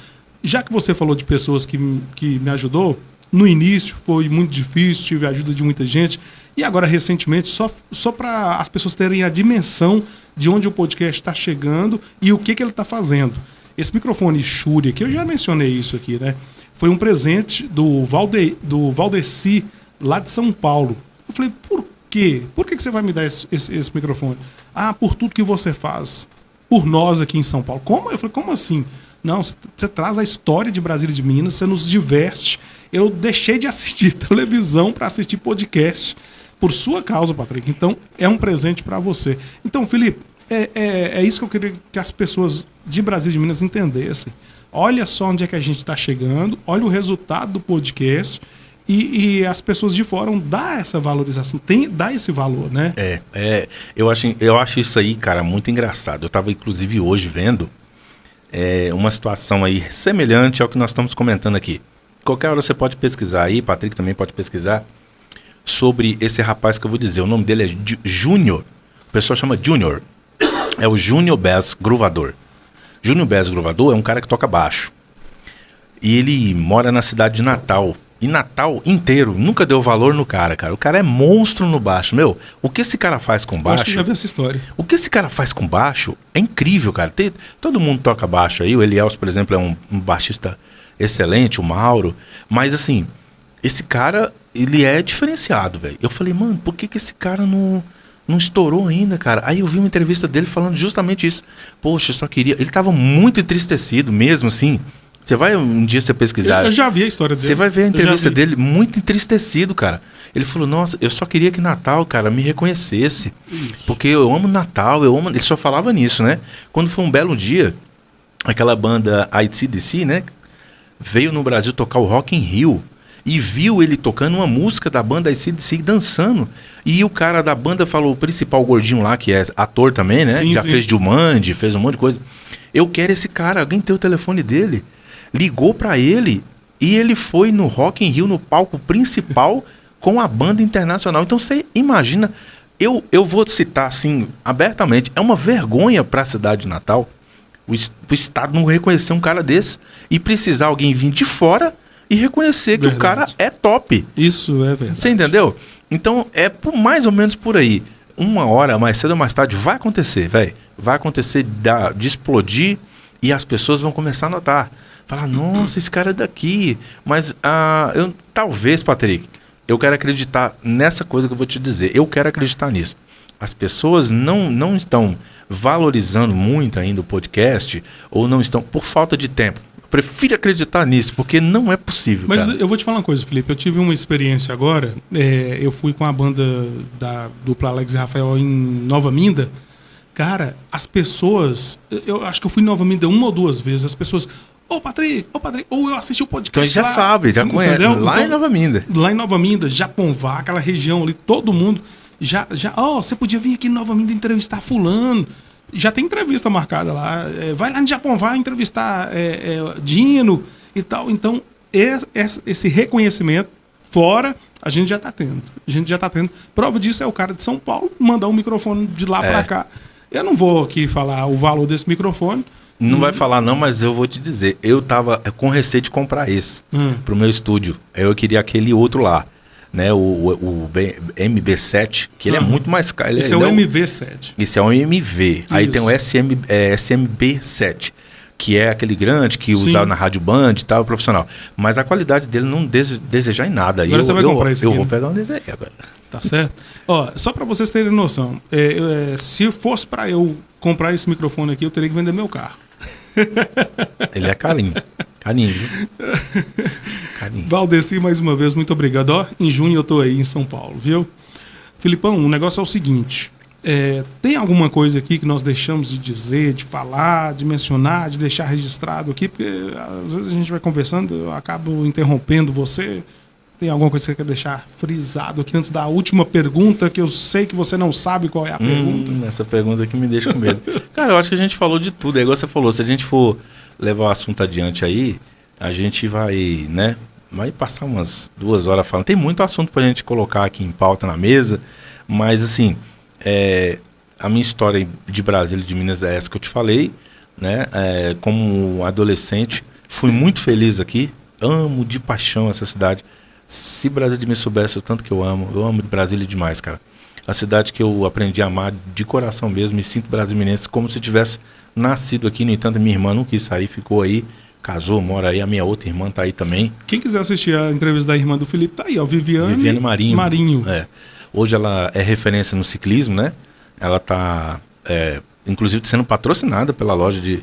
Já que você falou de pessoas que me ajudou, no início foi muito difícil, tive a ajuda de muita gente. E agora, recentemente, só para as pessoas terem a dimensão de onde o podcast está chegando e o que ele está fazendo. Esse microfone Shure, que eu já mencionei isso aqui, né? Foi um presente do Valdeci, lá de São Paulo. Eu falei, por quê? Por que você vai me dar esse microfone? Ah, por tudo que você faz. Por nós aqui em São Paulo. Como? Eu falei, como assim? Não, você traz a história de Brasília e de Minas, você nos diverte. Eu deixei de assistir televisão para assistir podcast por sua causa, Patrick. Então, é um presente para você. Então, Felipe, é isso que eu queria que as pessoas de Brasília e de Minas entendessem. Olha só onde é que a gente está chegando, olha o resultado do podcast e as pessoas de fora dão essa valorização, dá esse valor, né? Eu acho isso aí, cara, muito engraçado. Eu estava, inclusive, hoje vendo uma situação aí semelhante ao que nós estamos comentando aqui. Qualquer hora você pode pesquisar aí, Patrick também pode pesquisar, sobre esse rapaz que eu vou dizer. O nome dele é Júnior. O pessoal chama Júnior. É o Júnior Bass Gruvador. Júnior Bass Gruvador é um cara que toca baixo. E ele mora na cidade de Natal. E Natal inteiro nunca deu valor no cara. O cara é monstro no baixo. Meu, o que esse cara faz com baixo... Eu acho que já vi essa história. O que esse cara faz com baixo é incrível, cara. Todo mundo toca baixo aí. O Elielso, por exemplo, é um baixista excelente, o Mauro. Mas assim, esse cara, ele é diferenciado, velho. Eu falei, mano, por que esse cara não estourou ainda, cara? Aí eu vi uma entrevista dele falando justamente isso. Poxa, eu só queria... Ele tava muito entristecido mesmo, assim... Você vai um dia você pesquisar. Eu já vi a história dele. Você vai ver a entrevista dele muito entristecido, cara. Ele falou, nossa, eu só queria que Natal, cara, me reconhecesse. Isso. Porque eu amo Natal, eu amo... Ele só falava nisso, né? Quando foi um belo dia, aquela banda AC/DC, né? Veio no Brasil tocar o Rock in Rio. E viu ele tocando uma música da banda AC/DC dançando. E o cara da banda falou, o principal gordinho lá, que é ator também, né? Sim, já sim. fez Jumanji, fez um monte de coisa. Eu quero esse cara, alguém tem o telefone dele. Ligou pra ele e ele foi no Rock in Rio, no palco principal, com a banda internacional. Então você imagina, eu vou citar assim, abertamente, é uma vergonha pra cidade de Natal o Estado não reconhecer um cara desse e precisar alguém vir de fora e reconhecer que o cara é top. Isso é verdade. Você entendeu? Então mais ou menos por aí. 1 hora, mais cedo ou mais tarde, vai acontecer, velho. Vai acontecer de explodir e as pessoas vão começar a notar. Falar, nossa, esse cara é daqui. Mas talvez, Patrick, eu quero acreditar nessa coisa que eu vou te dizer. Eu quero acreditar nisso. As pessoas não estão valorizando muito ainda o podcast ou não estão por falta de tempo. Eu prefiro acreditar nisso, porque não é possível. Mas cara, eu vou te falar uma coisa, Felipe. Eu tive uma experiência agora. Eu fui com a banda da dupla Alex e Rafael em Nova Minda. Cara, as pessoas... Eu acho que eu fui em Nova Minda 1 ou 2 vezes. As pessoas... Ô, Patrick, ou eu assisti o podcast. Então já lá, sabe, já conhece. entendeu? Lá Então, em Nova Minda. Lá em Nova Minda, Japonvá, aquela região ali, todo mundo você podia vir aqui em Nova Minda entrevistar fulano. Já tem entrevista marcada lá. Vai lá em Japonvá entrevistar Dino e tal. Então, esse reconhecimento fora, a gente já tá tendo. Prova disso é o cara de São Paulo mandar um microfone de lá pra cá. Eu não vou aqui falar o valor desse microfone. Não vai falar não, mas eu vou te dizer. Eu tava com receio de comprar esse pro meu estúdio. Eu queria aquele outro lá, né? O MB7, que ele é muito mais caro. Esse é o MV7. Esse é um MV. Aí tem o SMB7, que é aquele grande que usava na Rádio Band e tal, profissional. Mas a qualidade dele não desejar em nada. Agora você vai comprar esse aqui, eu vou pegar um desse aí agora. Tá certo? Ó, só pra vocês terem noção, se fosse pra eu comprar esse microfone aqui, eu teria que vender meu carro. Ele é carinho. Carinho, viu? Carinho. Valdeci, mais uma vez, muito obrigado. Ó, em junho eu tô aí em São Paulo, viu? Filipão, o negócio é o seguinte. Tem alguma coisa aqui que nós deixamos de dizer, de falar, de mencionar, de deixar registrado aqui? Porque às vezes a gente vai conversando, eu acabo interrompendo você. Tem alguma coisa que você quer deixar frisado aqui antes da última pergunta, que eu sei que você não sabe qual é a pergunta? Essa pergunta aqui me deixa com medo. Cara, eu acho que a gente falou de tudo. É igual você falou, se a gente for levar o assunto adiante aí, a gente vai, né? Vai passar umas 2 horas falando. Tem muito assunto pra gente colocar aqui em pauta na mesa, mas assim, a minha história de Brasília e de Minas é essa que eu te falei, né? Como adolescente, fui muito feliz aqui, amo de paixão essa cidade. Se Brasília me soubesse o tanto que eu amo Brasília demais, cara. A cidade que eu aprendi a amar de coração mesmo, me sinto brasileirense como se tivesse nascido aqui. No entanto, minha irmã não quis sair, ficou aí, casou, mora aí, a minha outra irmã tá aí também. Quem quiser assistir a entrevista da irmã do Felipe, tá aí, ó, Viviane Marinho. Hoje ela é referência no ciclismo, né? Ela tá, inclusive, sendo patrocinada pela loja de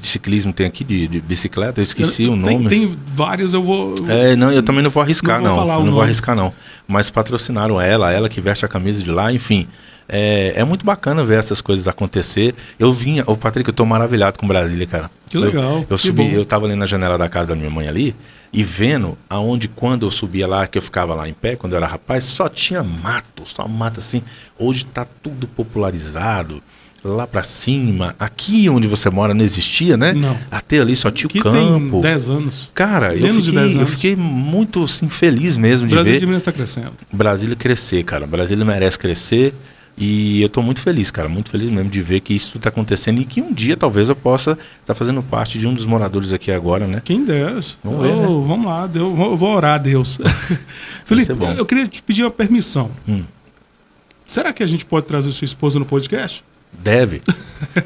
ciclismo, tem aqui de bicicleta, eu esqueci o nome. Tem várias, eu vou... Não, eu também não vou arriscar, não. Eu não vou arriscar, não. Mas patrocinaram ela que veste a camisa de lá, enfim. É muito bacana ver essas coisas acontecer. Patrick, eu tô maravilhado com Brasília, cara. Que legal. Eu subi, eu tava ali na janela da casa da minha mãe ali, e vendo quando eu subia lá, que eu ficava lá em pé, quando eu era rapaz, só tinha mato, só mato assim. Hoje tá tudo popularizado. Lá pra cima, aqui onde você mora não existia, né? Não. Até ali só tinha aqui o campo. Tem 10 anos. Cara, eu fiquei muito assim, feliz mesmo de ver. Brasília de Minas tá crescendo. Brasília crescer, cara. Brasília merece crescer e eu tô muito feliz, cara. Muito feliz mesmo de ver que isso tudo tá acontecendo e que um dia talvez eu possa estar fazendo parte de um dos moradores aqui agora, né? Quem dera. Vamos ver, né? Vamos lá, eu vou orar a Deus. Felipe, eu queria te pedir uma permissão. Será que a gente pode trazer sua esposa no podcast? Deve.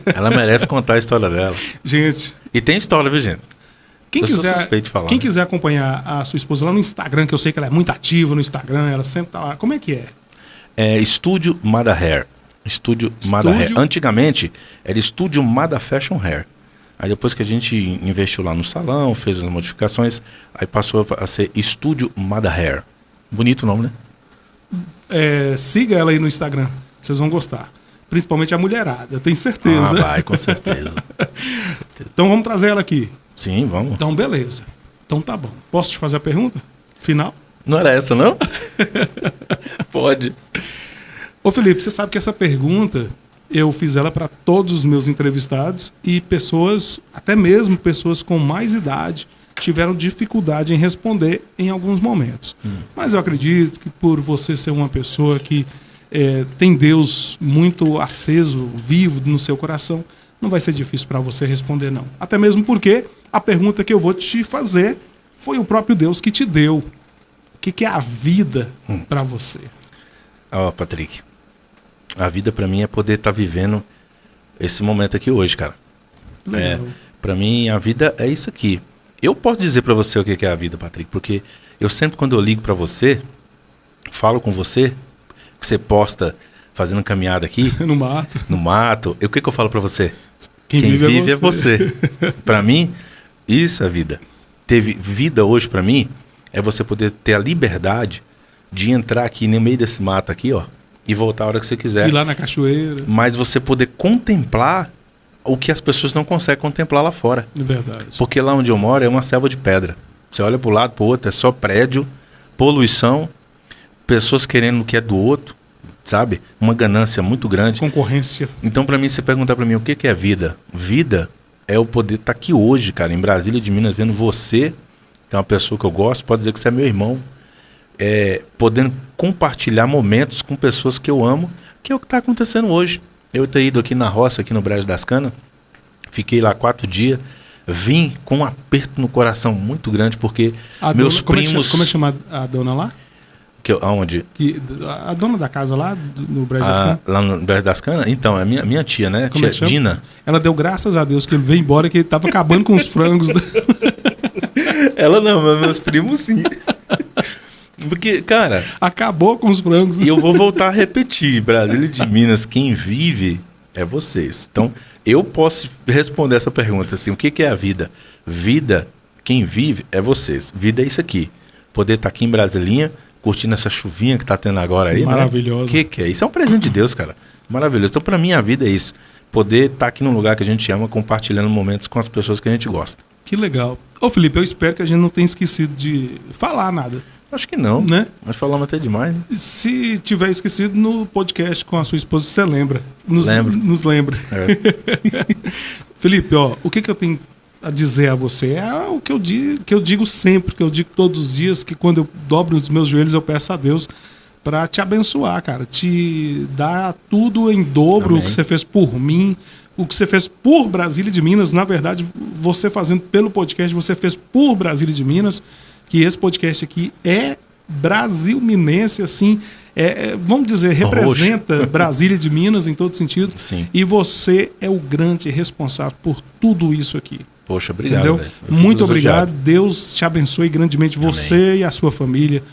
Ela merece contar a história dela. Gente. E tem história, viu, gente? Quem sou suspeito de falar. Quem quiser acompanhar a sua esposa lá no Instagram, que eu sei que ela é muito ativa no Instagram, ela sempre tá lá. Como é que é? Estúdio Mada Hair. Estúdio Mada Hair. Antigamente era Estúdio Mada Fashion Hair. Aí depois que a gente investiu lá no salão, fez as modificações, aí passou a ser Estúdio Mada Hair. Bonito o nome, né? Siga ela aí no Instagram. Vocês vão gostar. Principalmente a mulherada, eu tenho certeza. Vai, com certeza. Então vamos trazer ela aqui. Sim, vamos. Então beleza. Então tá bom. Posso te fazer a pergunta? Final? Não era essa, não? Pode. Ô Felipe, você sabe que essa pergunta eu fiz ela para todos os meus entrevistados e pessoas, até mesmo pessoas com mais idade, tiveram dificuldade em responder em alguns momentos. Mas eu acredito que por você ser uma pessoa que tem Deus muito aceso, vivo no seu coração, não vai ser difícil para você responder, não. Até mesmo porque a pergunta que eu vou te fazer foi o próprio Deus que te deu. O que é a vida para você? Patrick, a vida para mim é poder estar vivendo esse momento aqui hoje, cara. Para mim, a vida é isso aqui. Eu posso dizer para você o que é a vida, Patrick, porque eu sempre, quando eu ligo para você, falo com você, que você posta fazendo caminhada aqui no mato. O que eu falo pra você? Quem vive é você. Pra mim, isso é vida. Ter vida hoje pra mim é você poder ter a liberdade de entrar aqui no meio desse mato aqui, ó, e voltar a hora que você quiser. Ir lá na cachoeira. Mas você poder contemplar o que as pessoas não conseguem contemplar lá fora. É verdade. Porque lá onde eu moro é uma selva de pedra. Você olha para o lado, para o outro, é só prédio, poluição, pessoas querendo o que é do outro, sabe? Uma ganância muito grande. Concorrência. Então, para mim, você perguntar para mim o que é vida? Vida é eu poder estar aqui hoje, cara, em Brasília de Minas, vendo você, que é uma pessoa que eu gosto, pode dizer que você é meu irmão, podendo compartilhar momentos com pessoas que eu amo, que é o que está acontecendo hoje. Eu ter ido aqui na roça, aqui no Brejo das Canas, fiquei lá 4 dias, vim com um aperto no coração muito grande, porque meus primos... Como é que chama a dona lá? Aonde? A dona da casa lá, no Brejo das Canas? Lá no Brejo das Canas? Então, é minha tia, né? Como tia Dina. Ela deu graças a Deus que ele veio embora, que ele tava acabando com os frangos. Ela não, mas meus primos sim. Porque, cara... Acabou com os frangos. E eu vou voltar a repetir. Brasília de Minas, quem vive é vocês. Então, eu posso responder essa pergunta assim, o que é a vida? Vida, quem vive é vocês. Vida é isso aqui. Poder estar aqui em Brasilinha, curtindo essa chuvinha que tá tendo agora aí. Maravilhoso. Né? Que é? Isso é um presente de Deus, cara. Maravilhoso. Então, pra mim, a vida é isso. Poder estar aqui num lugar que a gente ama, compartilhando momentos com as pessoas que a gente gosta. Que legal. Ô, Felipe, eu espero que a gente não tenha esquecido de falar nada. Acho que não, né? Nós falamos até demais, né? Se tiver esquecido, no podcast com a sua esposa, você lembra. Lembro. Nos lembra. Felipe, ó, o que eu tenho a dizer a você é o que eu digo sempre, que eu digo todos os dias, que quando eu dobro os meus joelhos, eu peço a Deus para te abençoar, cara. Te dar tudo em dobro. Amém. O que você fez por mim, o que você fez por Brasília de Minas. Na verdade, você fazendo pelo podcast, você fez por Brasília de Minas. Que esse podcast aqui é brasil-minense, assim, vamos dizer, representa Brasília de Minas em todo sentido. Sim. E você é o grande responsável por tudo isso aqui. Poxa, obrigado. Entendeu? Muito obrigado. Deus te abençoe grandemente, você Amém. E a sua família,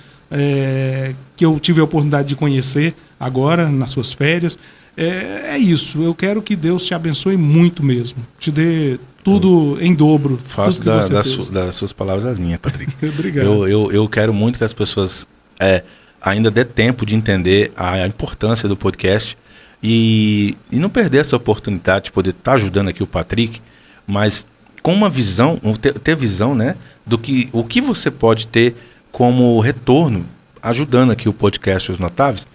que eu tive a oportunidade de conhecer agora, nas suas férias. É isso, eu quero que Deus te abençoe muito mesmo. Te dê tudo em dobro. Faço das suas palavras as minhas, Patrick. Obrigado. Eu quero muito que as pessoas ainda dê tempo de entender a importância do podcast e não perder essa oportunidade de poder estar ajudando aqui o Patrick, mas com uma visão, ter visão, né, o que você pode ter como retorno ajudando aqui o podcast Os Notáveis.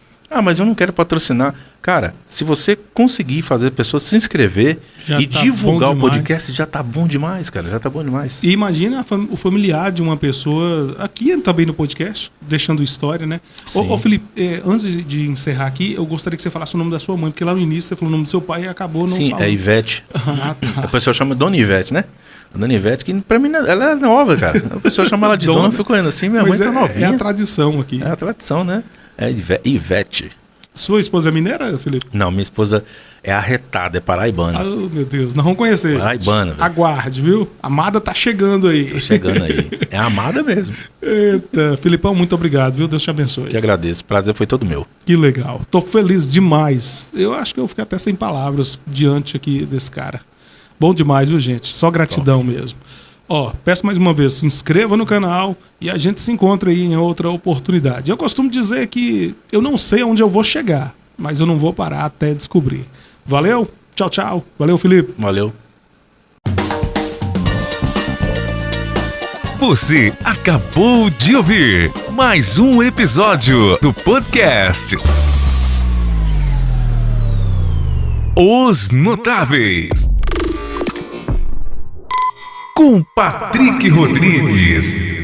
Mas eu não quero patrocinar. Cara, se você conseguir fazer pessoas se inscrever e divulgar o podcast, já tá bom demais, cara. Já tá bom demais. E imagina o familiar de uma pessoa aqui também no podcast, deixando história, né? Ô Felipe, antes de encerrar aqui, eu gostaria que você falasse o nome da sua mãe, porque lá no início você falou o nome do seu pai e acabou não falando. Sim, é Ivete. Tá. A pessoa chama Dona Ivete, né? A Dona Ivete, que pra mim ela é nova, cara. A pessoa chama ela de Dona, eu fico olhando assim, minha mãe tá novinha. É a tradição aqui. É a tradição, né? É Ivete. Sua esposa é mineira, Felipe? Não, minha esposa é arretada, é paraibana. Oh, meu Deus, nós vamos conhecer. Paraibana. Aguarde, viu? A Amada tá chegando aí. Tá chegando aí. É a Amada mesmo. Eita, Filipão, muito obrigado, viu? Deus te abençoe. Que agradeço. O prazer foi todo meu. Que legal. Tô feliz demais. Eu acho que eu fiquei até sem palavras diante aqui desse cara. Bom demais, viu, gente? Só gratidão mesmo. Peço mais uma vez, se inscreva no canal e a gente se encontra aí em outra oportunidade. Eu costumo dizer que eu não sei onde eu vou chegar, mas eu não vou parar até descobrir. Valeu? Tchau, tchau. Valeu, Felipe. Valeu. Você acabou de ouvir mais um episódio do podcast Os Notáveis, com Patrick Rodrigues.